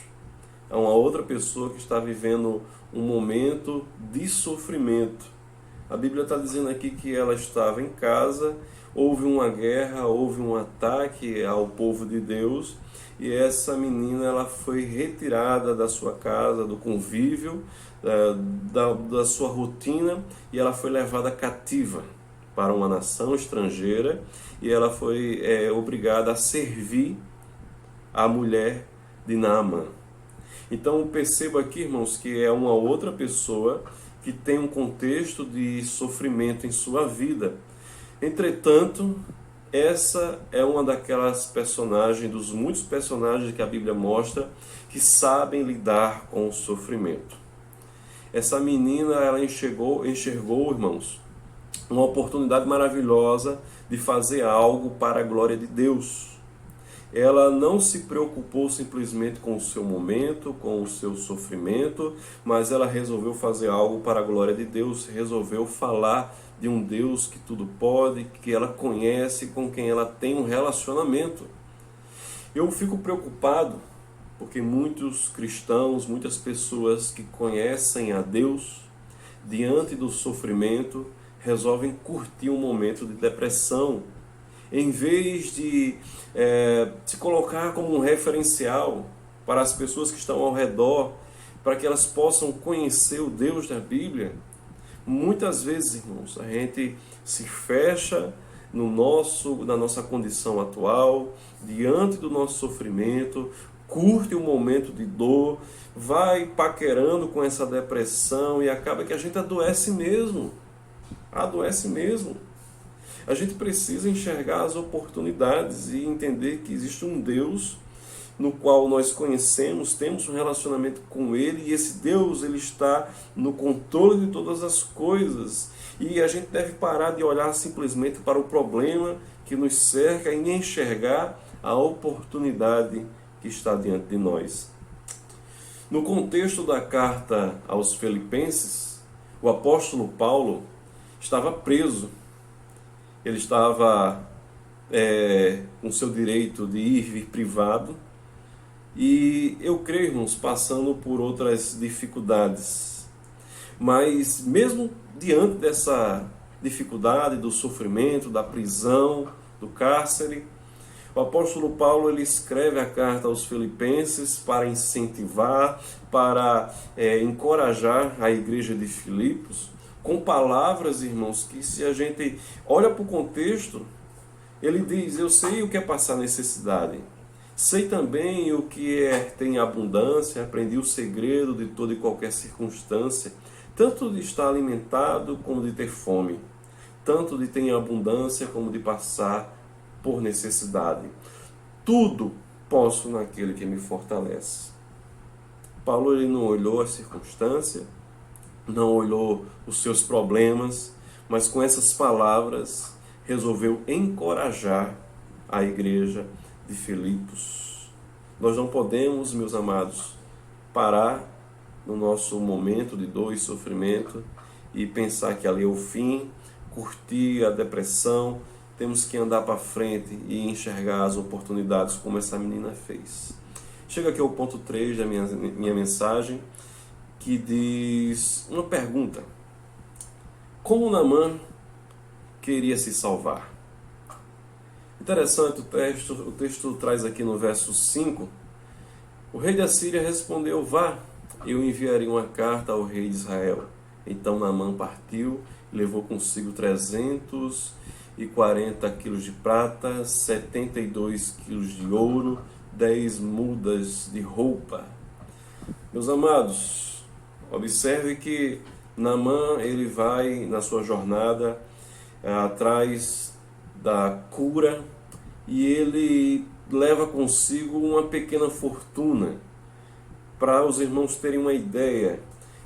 É uma outra pessoa que está vivendo um momento de sofrimento. A Bíblia está dizendo aqui que ela estava em casa, houve uma guerra, houve um ataque ao povo de Deus, e essa menina ela foi retirada da sua casa, do convívio, da sua rotina, e ela foi levada cativa para uma nação estrangeira, e ela foi obrigada a servir a mulher de Naamã. Então perceba aqui, irmãos, que é uma outra pessoa que tem um contexto de sofrimento em sua vida. Entretanto, essa é uma daquelas personagens, dos muitos personagens que a Bíblia mostra, que sabem lidar com o sofrimento. Essa menina, ela enxergou, irmãos, uma oportunidade maravilhosa de fazer algo para a glória de Deus. Ela não se preocupou simplesmente com o seu momento, com o seu sofrimento, mas ela resolveu fazer algo para a glória de Deus, resolveu falar de um Deus que tudo pode, que ela conhece, com quem ela tem um relacionamento. Eu fico preocupado porque muitos cristãos, muitas pessoas que conhecem a Deus, diante do sofrimento, resolvem curtir um momento de depressão, em vez de se colocar como um referencial para as pessoas que estão ao redor, para que elas possam conhecer o Deus da Bíblia. Muitas vezes, irmãos, a gente se fecha na nossa condição atual, diante do nosso sofrimento, curte um momento de dor, vai paquerando com essa depressão e acaba que a gente adoece mesmo. Adoece mesmo. A gente precisa enxergar as oportunidades e entender que existe um Deus no qual nós conhecemos, temos um relacionamento com Ele, e esse Deus ele está no controle de todas as coisas. E a gente deve parar de olhar simplesmente para o problema que nos cerca e enxergar a oportunidade que está diante de nós. No contexto da carta aos Filipenses, o apóstolo Paulo estava preso. Ele estava com seu direito de ir e vir privado. E eu creio, irmãos, passando por outras dificuldades. Mas mesmo diante dessa dificuldade, do sofrimento, da prisão, do cárcere, o apóstolo Paulo ele escreve a carta aos Filipenses para incentivar, para encorajar a igreja de Filipos, com palavras, irmãos, que se a gente olha para o contexto, ele diz: eu sei o que é passar necessidade, sei também o que é ter abundância, aprendi o segredo de toda e qualquer circunstância, tanto de estar alimentado como de ter fome, tanto de ter abundância como de passar por necessidade. Tudo posso naquele que me fortalece. Paulo ele não olhou a circunstância, não olhou os seus problemas, mas com essas palavras resolveu encorajar a igreja de Filipos. Nós não podemos, meus amados, parar no nosso momento de dor e sofrimento e pensar que ali é o fim, curtir a depressão temos que andar para frente e enxergar as oportunidades como essa menina fez. Chega aqui ao ponto 3 da minha mensagem, que diz uma pergunta: como Naamã queria se salvar? Interessante o texto traz aqui no verso 5, o rei da Síria respondeu: vá, eu enviarei uma carta ao rei de Israel. Então Naamã partiu e levou consigo 340 quilos de prata, 72 quilos de ouro, 10 mudas de roupa. Meus amados, observe que Naamã, ele vai na sua jornada atrás da cura e ele leva consigo uma pequena fortuna. Para os irmãos terem uma ideia,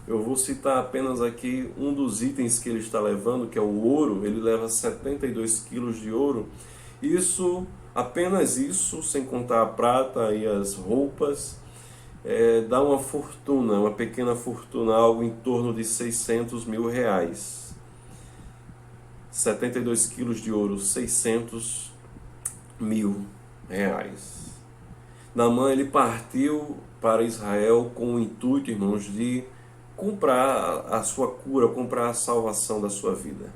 eu vou citar apenas aqui um dos itens que ele está levando, que é o ouro. Ele leva 72 quilos de ouro. Isso, apenas isso, sem contar a prata e as roupas, dá uma fortuna, uma pequena fortuna, algo em torno de 600 mil reais. 72 quilos de ouro, 600 mil reais. Naamã, ele partiu para Israel com o intuito, irmãos, de comprar a sua cura, comprar a salvação da sua vida.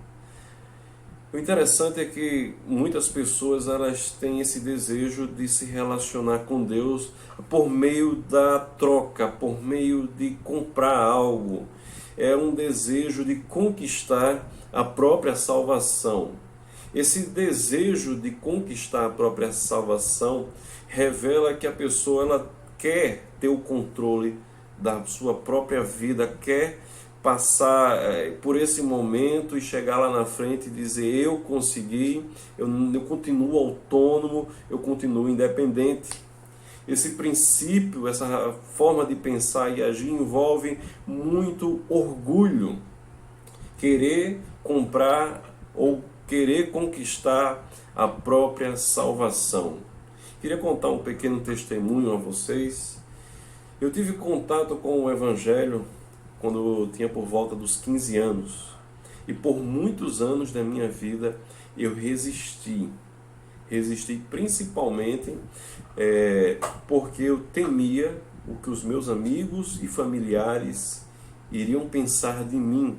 O interessante é que muitas pessoas, elas têm esse desejo de se relacionar com Deus por meio da troca, por meio de comprar algo. É um desejo de conquistar a própria salvação. Esse desejo de conquistar a própria salvação revela que a pessoa, ela quer ter o controle da sua própria vida, quer passar por esse momento e chegar lá na frente e dizer: eu consegui, eu continuo autônomo, eu continuo independente. Esse princípio, essa forma de pensar e agir envolve muito orgulho, querer comprar ou querer conquistar a própria salvação. Queria contar um pequeno testemunho a vocês. Eu tive contato com o Evangelho quando eu tinha por volta dos 15 anos. E por muitos anos da minha vida eu resisti. Resisti principalmente porque eu temia o que os meus amigos e familiares iriam pensar de mim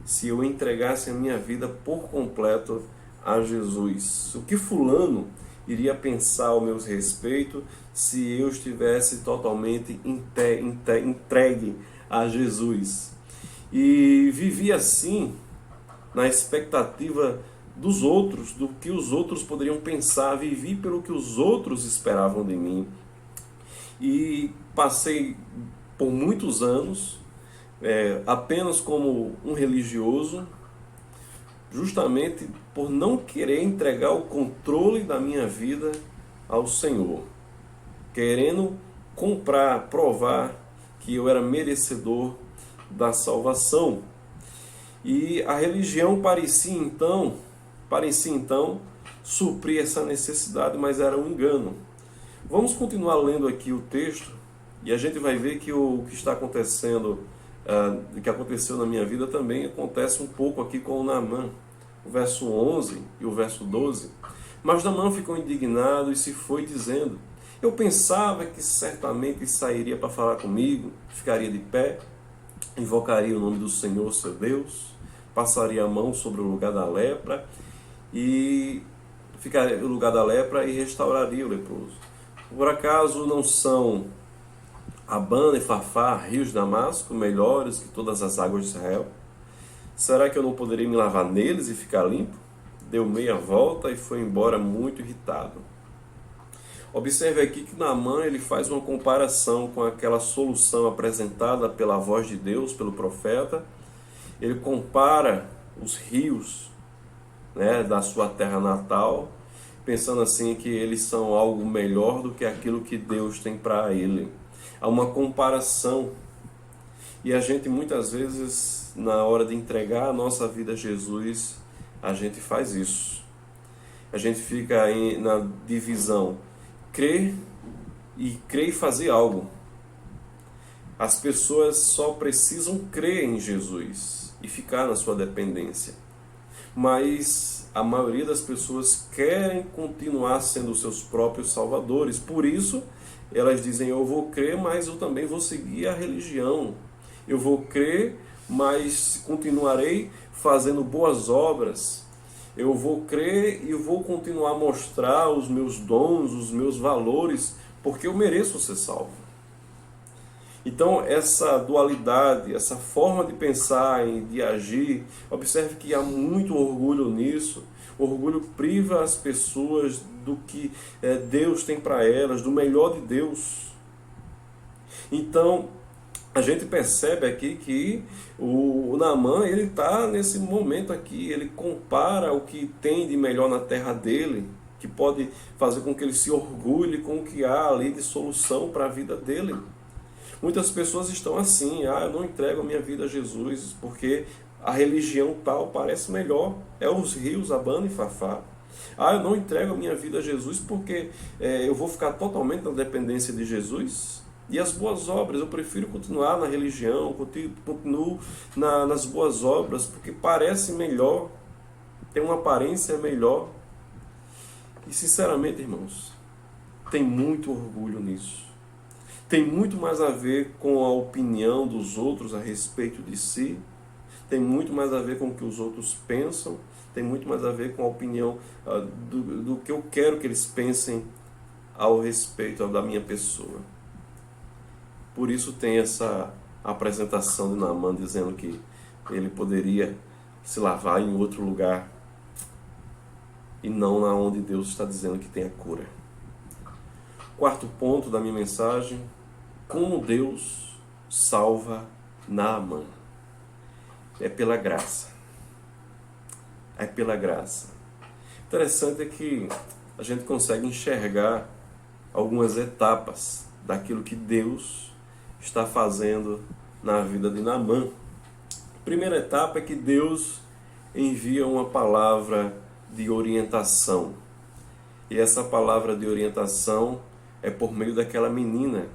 se eu entregasse a minha vida por completo a Jesus. O que fulano iria pensar ao meu respeito se eu estivesse totalmente entregue a Jesus? E vivi assim, na expectativa dos outros, do que os outros poderiam pensar. Vivi pelo que os outros esperavam de mim. E passei por muitos anos apenas como um religioso, justamente por não querer entregar o controle da minha vida ao Senhor, querendo comprar, provar que eu era merecedor da salvação. E a religião parecia então suprir essa necessidade, mas era um engano. Vamos continuar lendo aqui o texto e a gente vai ver que o que está acontecendo, que aconteceu na minha vida, também acontece um pouco aqui com o Naamã. O verso 11 e o verso 12. Mas Naamã ficou indignado e se foi dizendo: eu pensava que certamente sairia para falar comigo, ficaria de pé, invocaria o nome do Senhor seu Deus, passaria a mão sobre o lugar da lepra e ficaria no lugar da lepra e restauraria o leproso. Por acaso não são Abana e Farfar, rios de Damasco, melhores que todas as águas de Israel? Será que eu não poderia me lavar neles e ficar limpo? Deu meia volta e foi embora muito irritado. Observe aqui que Naamã, ele faz uma comparação com aquela solução apresentada pela voz de Deus, pelo profeta. Ele compara os rios, da sua terra natal, pensando assim que eles são algo melhor do que aquilo que Deus tem para ele. Há uma comparação. E a gente muitas vezes, na hora de entregar a nossa vida a Jesus, a gente faz isso. A gente fica aí na divisão: crer e fazer algo. As pessoas só precisam crer em Jesus e ficar na sua dependência. Mas mas a maioria das pessoas querem continuar sendo seus próprios salvadores. Por isso, elas dizem, eu vou crer, mas eu também vou seguir a religião. Eu vou crer, mas continuarei fazendo boas obras. Eu vou crer e vou continuar a mostrar os meus dons, os meus valores, porque eu mereço ser salvo. Então, essa dualidade, essa forma de pensar e de agir, observe que há muito orgulho nisso. O orgulho priva as pessoas do que Deus tem para elas, do melhor de Deus. Então, a gente percebe aqui que o Naamã, ele está nesse momento aqui, ele compara o que tem de melhor na terra dele, que pode fazer com que ele se orgulhe com o que há ali de solução para a vida dele. Muitas pessoas estão assim, eu não entrego a minha vida a Jesus, porque a religião tal parece melhor, é os rios, Abana e Fafá. Eu não entrego a minha vida a Jesus porque eu vou ficar totalmente na dependência de Jesus. E as boas obras, eu prefiro continuar na religião, continuo nas boas obras, porque parece melhor, tem uma aparência melhor. E sinceramente, irmãos, tem muito orgulho nisso. Tem muito mais a ver com a opinião dos outros a respeito de si, tem muito mais a ver com o que os outros pensam, tem muito mais a ver com a opinião do que eu quero que eles pensem ao respeito da minha pessoa. Por isso tem essa apresentação de Naamã dizendo que ele poderia se lavar em outro lugar e não na onde Deus está dizendo que tem a cura. Quarto ponto da minha mensagem: como Deus salva Naamã. É pela graça. É pela graça. Interessante é que a gente consegue enxergar algumas etapas daquilo que Deus está fazendo na vida de Naamã. A primeira etapa é que Deus envia uma palavra de orientação. E essa palavra de orientação é por meio daquela menina.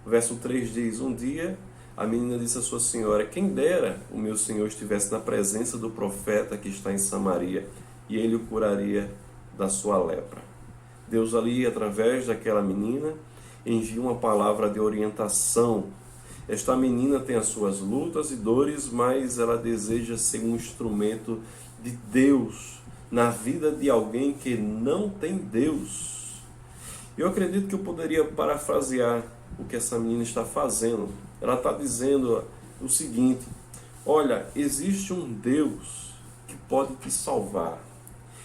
O verso 3 diz, um dia a menina disse à sua senhora, quem dera o meu senhor estivesse na presença do profeta que está em Samaria, e ele o curaria da sua lepra. Deus ali, através daquela menina, envia uma palavra de orientação. Esta menina tem as suas lutas e dores, mas ela deseja ser um instrumento de Deus na vida de alguém que não tem Deus. Eu acredito que eu poderia parafrasear o que essa menina está fazendo. Ela está dizendo o seguinte, olha, existe um Deus que pode te salvar.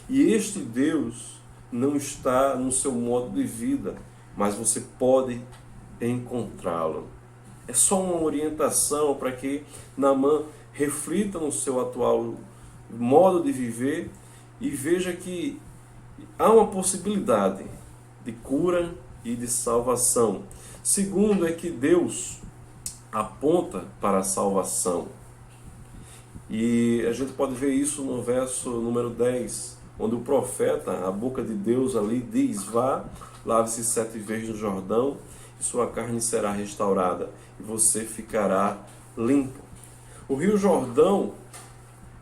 E este Deus não está no seu modo de vida, mas você pode encontrá-lo. É só uma orientação para que Naamã reflita no seu atual modo de viver e veja que há uma possibilidade de cura e de salvação. Segundo é que Deus aponta para a salvação. E a gente pode ver isso no verso número 10, onde o profeta, a boca de Deus ali diz, vá, lave-se 7 vezes no Jordão, e sua carne será restaurada, e você ficará limpo. O rio Jordão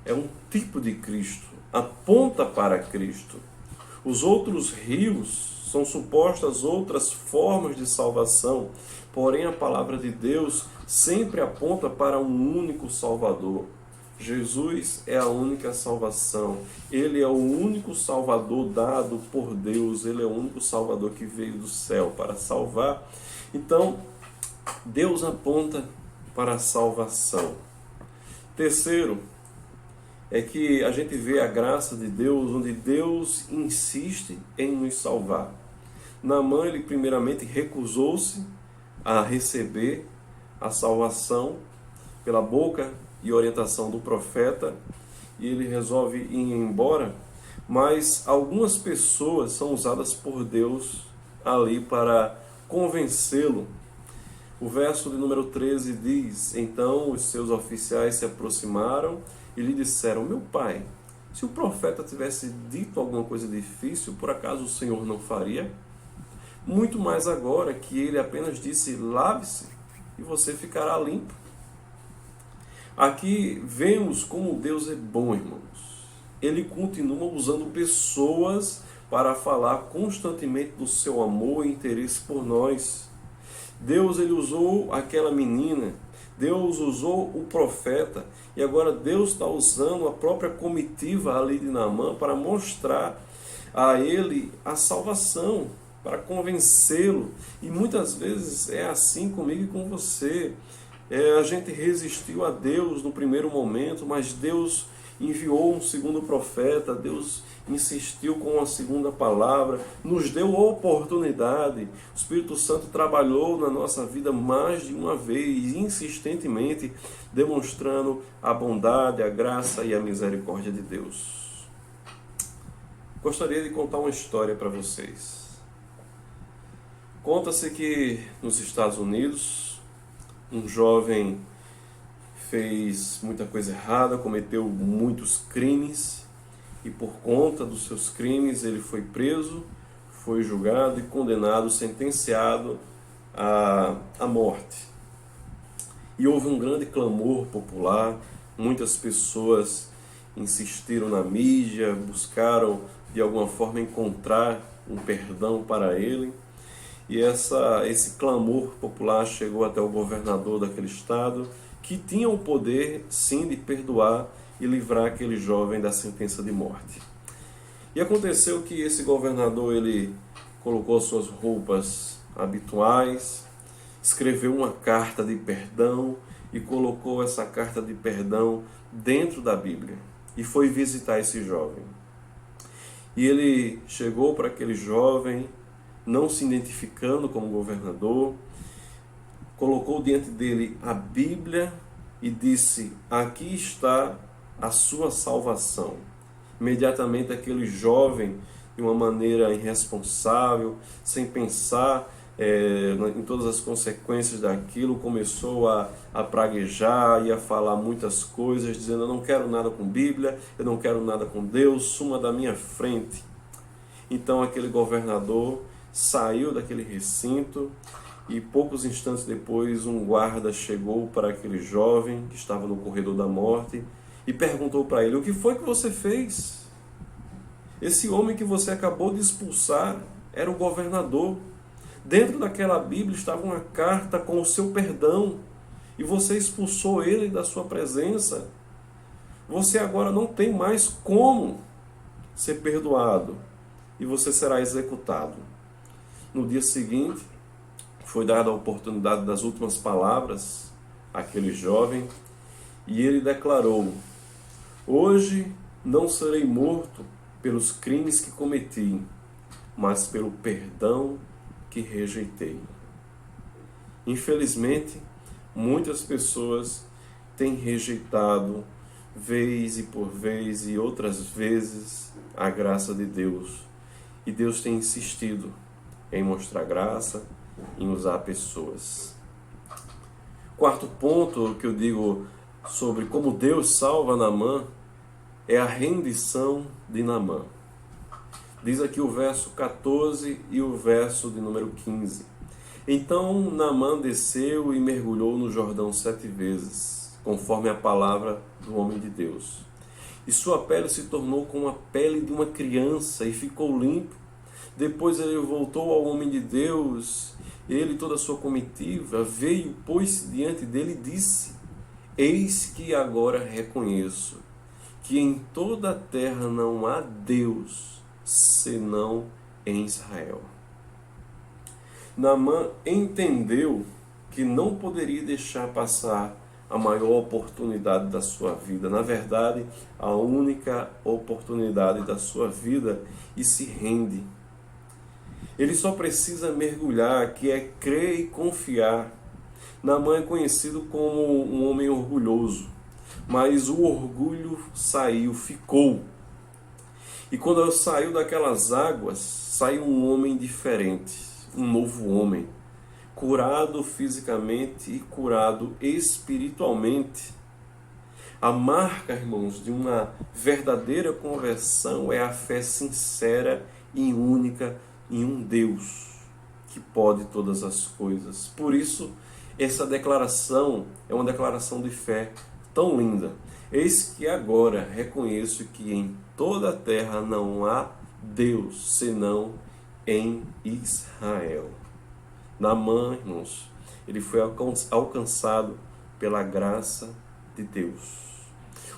é um tipo de Cristo, aponta para Cristo. Os outros rios são supostas outras formas de salvação, porém a palavra de Deus sempre aponta para um único Salvador. Jesus é a única salvação. Ele é o único Salvador dado por Deus. Ele é o único Salvador que veio do céu para salvar. Então, Deus aponta para a salvação. Terceiro, é que a gente vê a graça de Deus, onde Deus insiste em nos salvar. Naamã, ele primeiramente recusou-se a receber a salvação pela boca e orientação do profeta, e ele resolve ir embora, mas algumas pessoas são usadas por Deus ali para convencê-lo. O verso de número 13 diz, então os seus oficiais se aproximaram e lhe disseram, meu pai, se o profeta tivesse dito alguma coisa difícil, por acaso o Senhor não faria? Muito mais agora que ele apenas disse, lave-se e você ficará limpo. Aqui vemos como Deus é bom, irmãos. ele continua usando pessoas para falar constantemente do seu amor e interesse por nós. Deus, ele usou aquela menina, Deus usou o profeta, e agora Deus está usando a própria comitiva ali de Naamã para mostrar a ele a salvação, para convencê-lo. E muitas vezes é assim comigo e com você. A gente resistiu a Deus no primeiro momento, mas Deus enviou um segundo profeta, Deus insistiu com uma segunda palavra, nos deu a oportunidade. O Espírito Santo trabalhou na nossa vida mais de uma vez, insistentemente, demonstrando a bondade, a graça e a misericórdia de Deus. Gostaria de contar uma história para vocês. Conta-se que nos Estados Unidos, um jovem fez muita coisa errada, cometeu muitos crimes, e por conta dos seus crimes ele foi preso, foi julgado e condenado, sentenciado à morte. E houve um grande clamor popular, muitas pessoas insistiram na mídia, buscaram de alguma forma encontrar um perdão para ele. E esse clamor popular chegou até o governador daquele estado, que tinha o poder, sim, de perdoar e livrar aquele jovem da sentença de morte. E aconteceu que esse governador, ele colocou suas roupas habituais, escreveu uma carta de perdão e colocou essa carta de perdão dentro da Bíblia e foi visitar esse jovem. E ele chegou para aquele jovem, não se identificando como governador, colocou diante dele a Bíblia e disse: aqui está a sua salvação. Imediatamente aquele jovem, de uma maneira irresponsável, sem pensar em todas as consequências daquilo, começou a praguejar e a falar muitas coisas, dizendo: eu não quero nada com Bíblia, eu não quero nada com Deus, suma da minha frente. Então aquele governador saiu daquele recinto e poucos instantes depois um guarda chegou para aquele jovem que estava no corredor da morte e perguntou para ele: o que foi que você fez? Esse homem que você acabou de expulsar era o governador. Dentro daquela Bíblia estava uma carta com o seu perdão e você expulsou ele da sua presença. Você agora não tem mais como ser perdoado e você será executado. No dia seguinte, foi dada a oportunidade das últimas palavras àquele jovem e ele declarou: hoje não serei morto pelos crimes que cometi, mas pelo perdão que rejeitei. Infelizmente, muitas pessoas têm rejeitado vez e por vez e outras vezes a graça de Deus. E Deus tem insistido em mostrar graça, em usar pessoas. Quarto ponto que eu digo sobre como Deus salva Naamã é a rendição de Naamã. Diz aqui o verso 14 e o verso de número 15. Então Naamã desceu e mergulhou no Jordão 7 vezes, conforme a palavra do homem de Deus. E sua pele se tornou como a pele de uma criança e ficou limpo. Depois ele voltou ao homem de Deus, ele e toda a sua comitiva, veio, pôs-se diante dele e disse: eis que agora reconheço que em toda a terra não há Deus senão em Israel. Naamã entendeu que não poderia deixar passar a maior oportunidade da sua vida, na verdade, a única oportunidade da sua vida, e se rende. Ele só precisa mergulhar, que é crer e confiar. Naamã é conhecido como um homem orgulhoso, mas o orgulho saiu, ficou. E quando ele saiu daquelas águas, saiu um homem diferente, um novo homem, curado fisicamente e curado espiritualmente. A marca, irmãos, de uma verdadeira conversão é a fé sincera e única em um Deus que pode todas as coisas. Por isso, essa declaração é uma declaração de fé tão linda. Eis que agora reconheço que em toda a terra não há Deus senão em Israel. Naamã, irmãos, ele foi alcançado pela graça de Deus.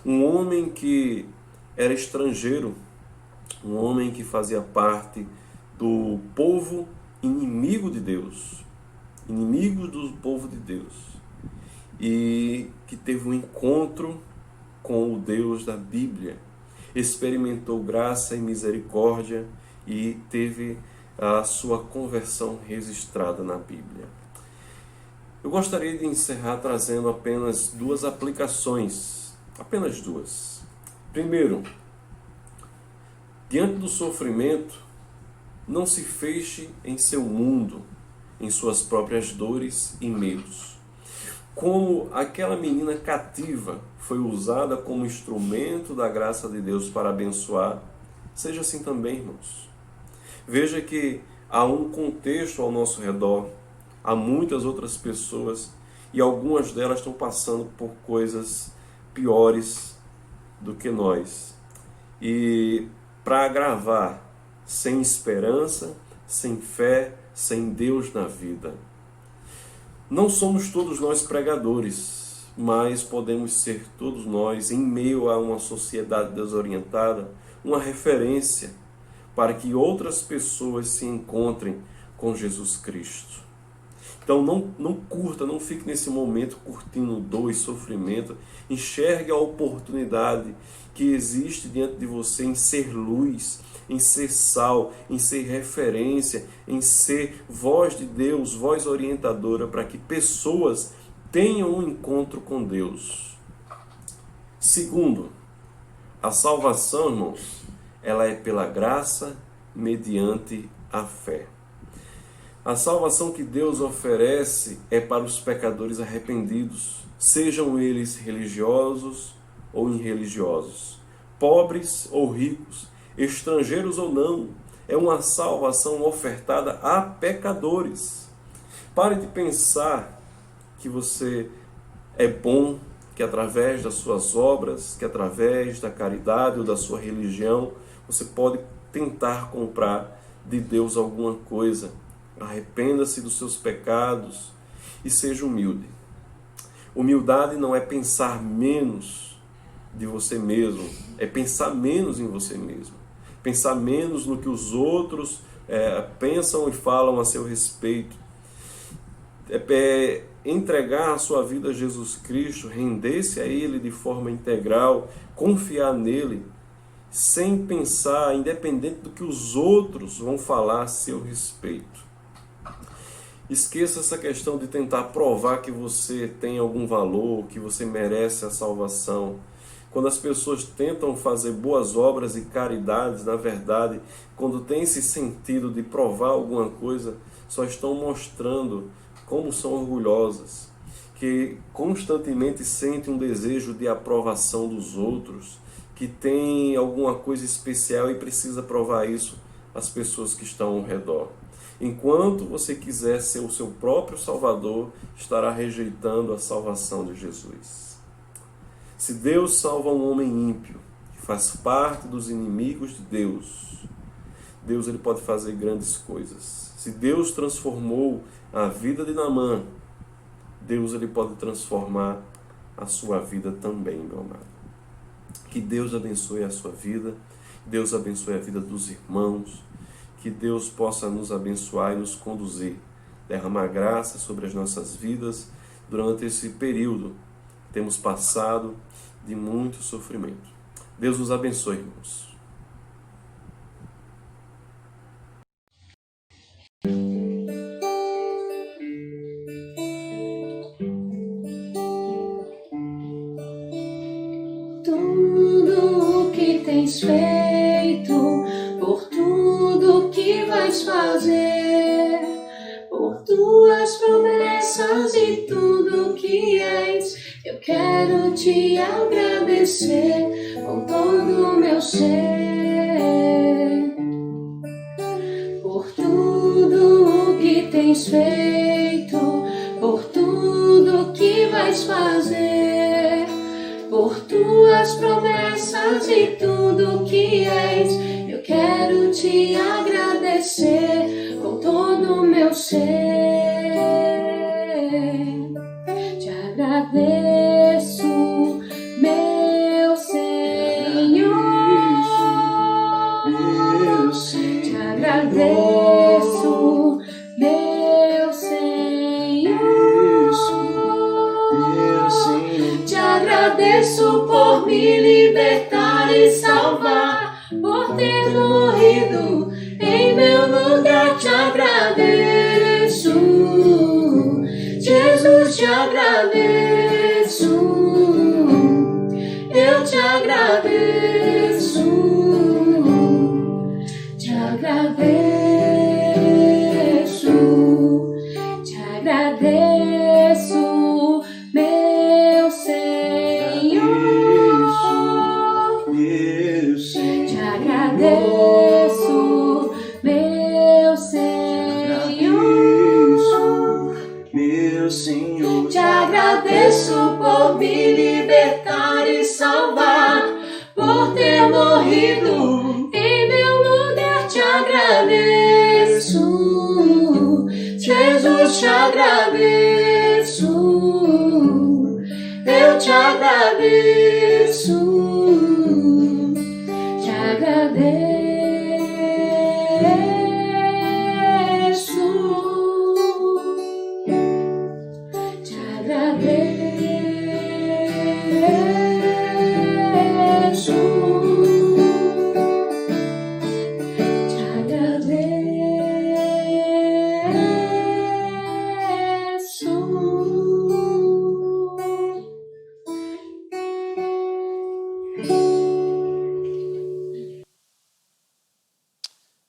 Um homem que era estrangeiro, um homem que fazia parte do povo inimigo de Deus, inimigo do povo de Deus, e que teve um encontro com o Deus da Bíblia, experimentou graça e misericórdia e teve a sua conversão registrada na Bíblia. Eu gostaria de encerrar trazendo apenas duas aplicações, apenas duas. Primeiro, diante do sofrimento, não se feche em seu mundo, em suas próprias dores e medos. Como aquela menina cativa foi usada como instrumento da graça de Deus para abençoar, seja assim também, irmãos. Veja que há um contexto ao nosso redor, há muitas outras pessoas e algumas delas estão passando por coisas piores do que nós. E para agravar, sem esperança, sem fé, sem Deus na vida. Não somos todos nós pregadores, mas podemos ser todos nós, em meio a uma sociedade desorientada, uma referência para que outras pessoas se encontrem com Jesus Cristo. Então não fique nesse momento curtindo dor e sofrimento. Enxergue a oportunidade que existe diante de você em ser luz, em ser sal, em ser referência, em ser voz de Deus, voz orientadora para que pessoas tenham um encontro com Deus. Segundo, a salvação, irmãos, ela é pela graça mediante a fé. A salvação que Deus oferece é para os pecadores arrependidos, sejam eles religiosos ou irreligiosos, pobres ou ricos, estrangeiros ou não. É uma salvação ofertada a pecadores. Pare de pensar que você é bom, que através das suas obras, que através da caridade ou da sua religião, você pode tentar comprar de Deus alguma coisa. Arrependa-se dos seus pecados e seja humilde. Humildade não é pensar menos de você mesmo, é pensar menos em você mesmo. Pensar menos no que os outros pensam e falam a seu respeito. Entregar a sua vida a Jesus Cristo, render-se a Ele de forma integral, confiar nele, sem pensar, independente do que os outros vão falar a seu respeito. Esqueça essa questão de tentar provar que você tem algum valor, que você merece a salvação. Quando as pessoas tentam fazer boas obras e caridades, na verdade, quando tem esse sentido de provar alguma coisa, só estão mostrando como são orgulhosas, que constantemente sentem um desejo de aprovação dos outros, que tem alguma coisa especial e precisa provar isso às pessoas que estão ao redor. Enquanto você quiser ser o seu próprio Salvador, estará rejeitando a salvação de Jesus. Se Deus salva um homem ímpio, que faz parte dos inimigos de Deus, Deus ele pode fazer grandes coisas. Se Deus transformou a vida de Naamã, Deus ele pode transformar a sua vida também, meu amado. Que Deus abençoe a sua vida, Deus abençoe a vida dos irmãos, que Deus possa nos abençoar e nos conduzir, derramar graça sobre as nossas vidas durante esse período que temos passado de muito sofrimento. Deus nos abençoe, irmãos. Tudo o que tens feito, por tudo que vais fazer, por tuas promessas e tudo que és, eu quero te agradecer com todo o meu ser. Por tudo o que tens feito, por tudo que vais fazer, por tuas promessas e tudo que és. Eu quero te agradecer com todo o meu ser. Te agradeço, meu Senhor. Te agradeço, meu Senhor. Te agradeço por me libertar e salvar, por ter morrido em meu lugar. Te agradeço, Jesus, te agradeço. Eu te agradeço, te agradeço, te agradeço, meu Senhor. Te agradeço, meu Senhor. Te agradeço por me libertar e salvar, por ter morrido em meu lugar. Te agradeço, Jesus, te agradeço. Eu te agradeço, te agradeço. Te agradeço, te agradeço.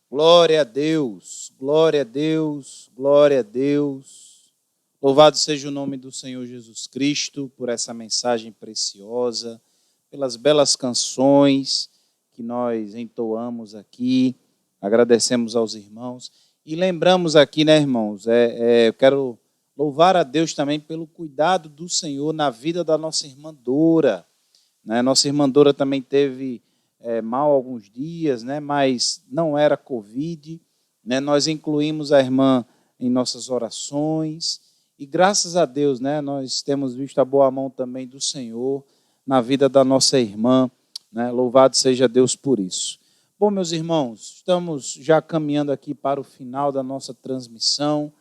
Glória a Deus, glória a Deus, glória a Deus. Louvado seja o nome do Senhor Jesus Cristo por essa mensagem preciosa, pelas belas canções que nós entoamos aqui. Agradecemos aos irmãos. E lembramos aqui, né, irmãos, eu quero louvar a Deus também pelo cuidado do Senhor na vida da nossa irmã Dora. Né? Nossa irmã Dora também teve mal alguns dias, né? Mas não era Covid. Né? Nós incluímos a irmã em nossas orações. E graças a Deus, né, nós temos visto a boa mão também do Senhor na vida da nossa irmã. Né? Louvado seja Deus por isso. Bom, meus irmãos, estamos já caminhando aqui para o final da nossa transmissão,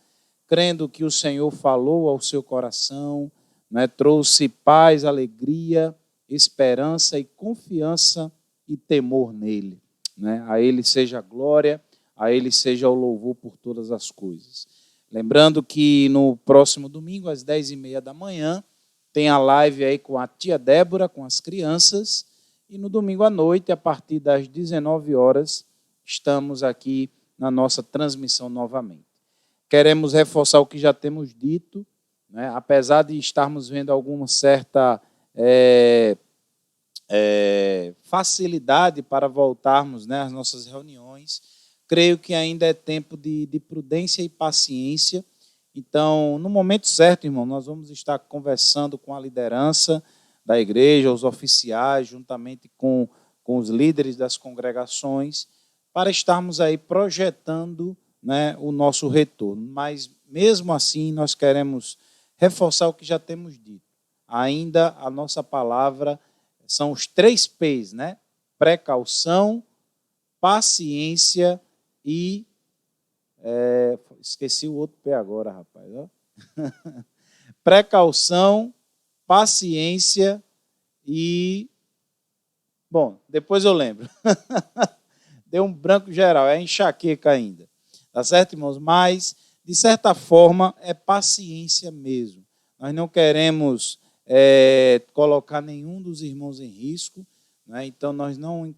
crendo que o Senhor falou ao seu coração, né, trouxe paz, alegria, esperança e confiança e temor nele. Né? A ele seja a glória, a ele seja o louvor por todas as coisas. Lembrando que no próximo domingo, às 10h30 da manhã, tem a live aí com a tia Débora, com as crianças, e no domingo à noite, a partir das 19 horas, estamos aqui na nossa transmissão novamente. Queremos reforçar o que já temos dito, né? Apesar de estarmos vendo alguma certa facilidade para voltarmos, né, às nossas reuniões, creio que ainda é tempo de prudência e paciência. Então, no momento certo, irmão, nós vamos estar conversando com a liderança da igreja, os oficiais, juntamente com os líderes das congregações, para estarmos aí projetando, né, o nosso retorno. Mas, mesmo assim, nós queremos reforçar o que já temos dito. Ainda a nossa palavra são os 3 P's, né? Precaução, paciência e... esqueci o outro P agora, rapaz. Ó. Precaução, paciência e... Bom, depois eu lembro. Deu um branco geral, é enxaqueca ainda. Tá certo, irmãos? Mas, de certa forma, é paciência mesmo. Nós não queremos colocar nenhum dos irmãos em risco, né? Então nós não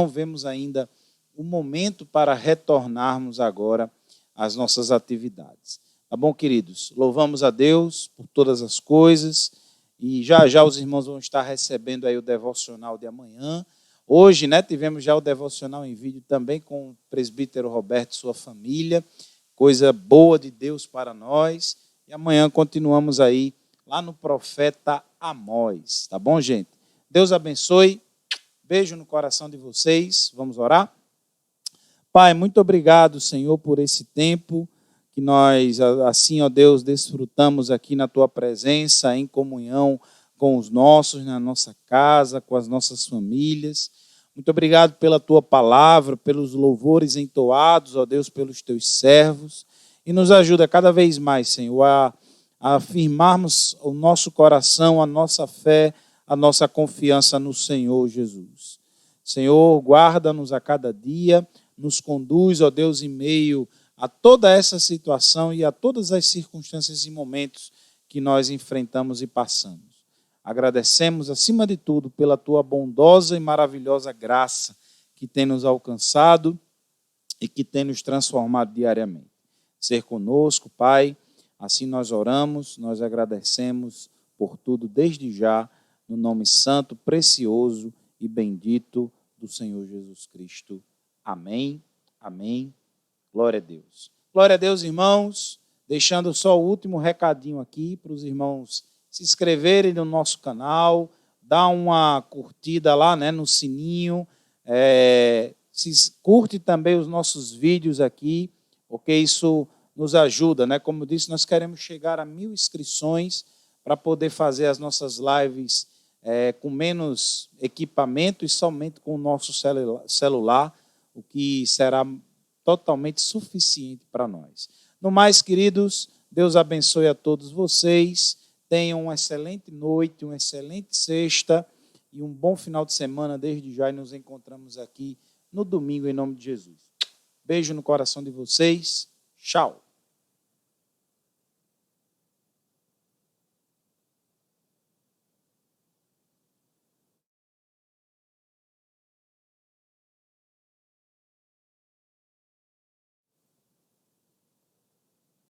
vemos ainda o momento para retornarmos agora às nossas atividades. Tá bom, queridos? Louvamos a Deus por todas as coisas e já já os irmãos vão estar recebendo aí o devocional de amanhã. Hoje, né, tivemos já o devocional em vídeo também com o presbítero Roberto e sua família, coisa boa de Deus para nós. E amanhã continuamos aí lá no profeta Amós. Tá bom, gente? Deus abençoe. Beijo no coração de vocês. Vamos orar? Pai, muito obrigado, Senhor, por esse tempo que nós, assim, ó Deus, desfrutamos aqui na Tua presença, em comunhão com os nossos, na nossa casa, com as nossas famílias. Muito obrigado pela Tua palavra, pelos louvores entoados, ó Deus, pelos Teus servos. E nos ajuda cada vez mais, Senhor, a afirmarmos o nosso coração, a nossa fé, a nossa confiança no Senhor Jesus. Senhor, guarda-nos a cada dia, nos conduz, ó Deus, em meio a toda essa situação e a todas as circunstâncias e momentos que nós enfrentamos e passamos. Agradecemos, acima de tudo, pela Tua bondosa e maravilhosa graça que tem nos alcançado e que tem nos transformado diariamente. Ser conosco, Pai, assim nós oramos, nós agradecemos por tudo desde já, no nome santo, precioso e bendito do Senhor Jesus Cristo. Amém, amém. Glória a Deus. Glória a Deus, irmãos. Deixando só o último recadinho aqui para os irmãos se inscreverem no nosso canal, dar uma curtida lá, né, no sininho. Curte também os nossos vídeos aqui, porque isso nos ajuda, né? Como eu disse, nós queremos chegar a 1000 inscrições para poder fazer as nossas lives com menos equipamento e somente com o nosso celular, o que será totalmente suficiente para nós. No mais, queridos, Deus abençoe a todos vocês. Tenham uma excelente noite, uma excelente sexta e um bom final de semana desde já. E nos encontramos aqui no domingo em nome de Jesus. Beijo no coração de vocês. Tchau.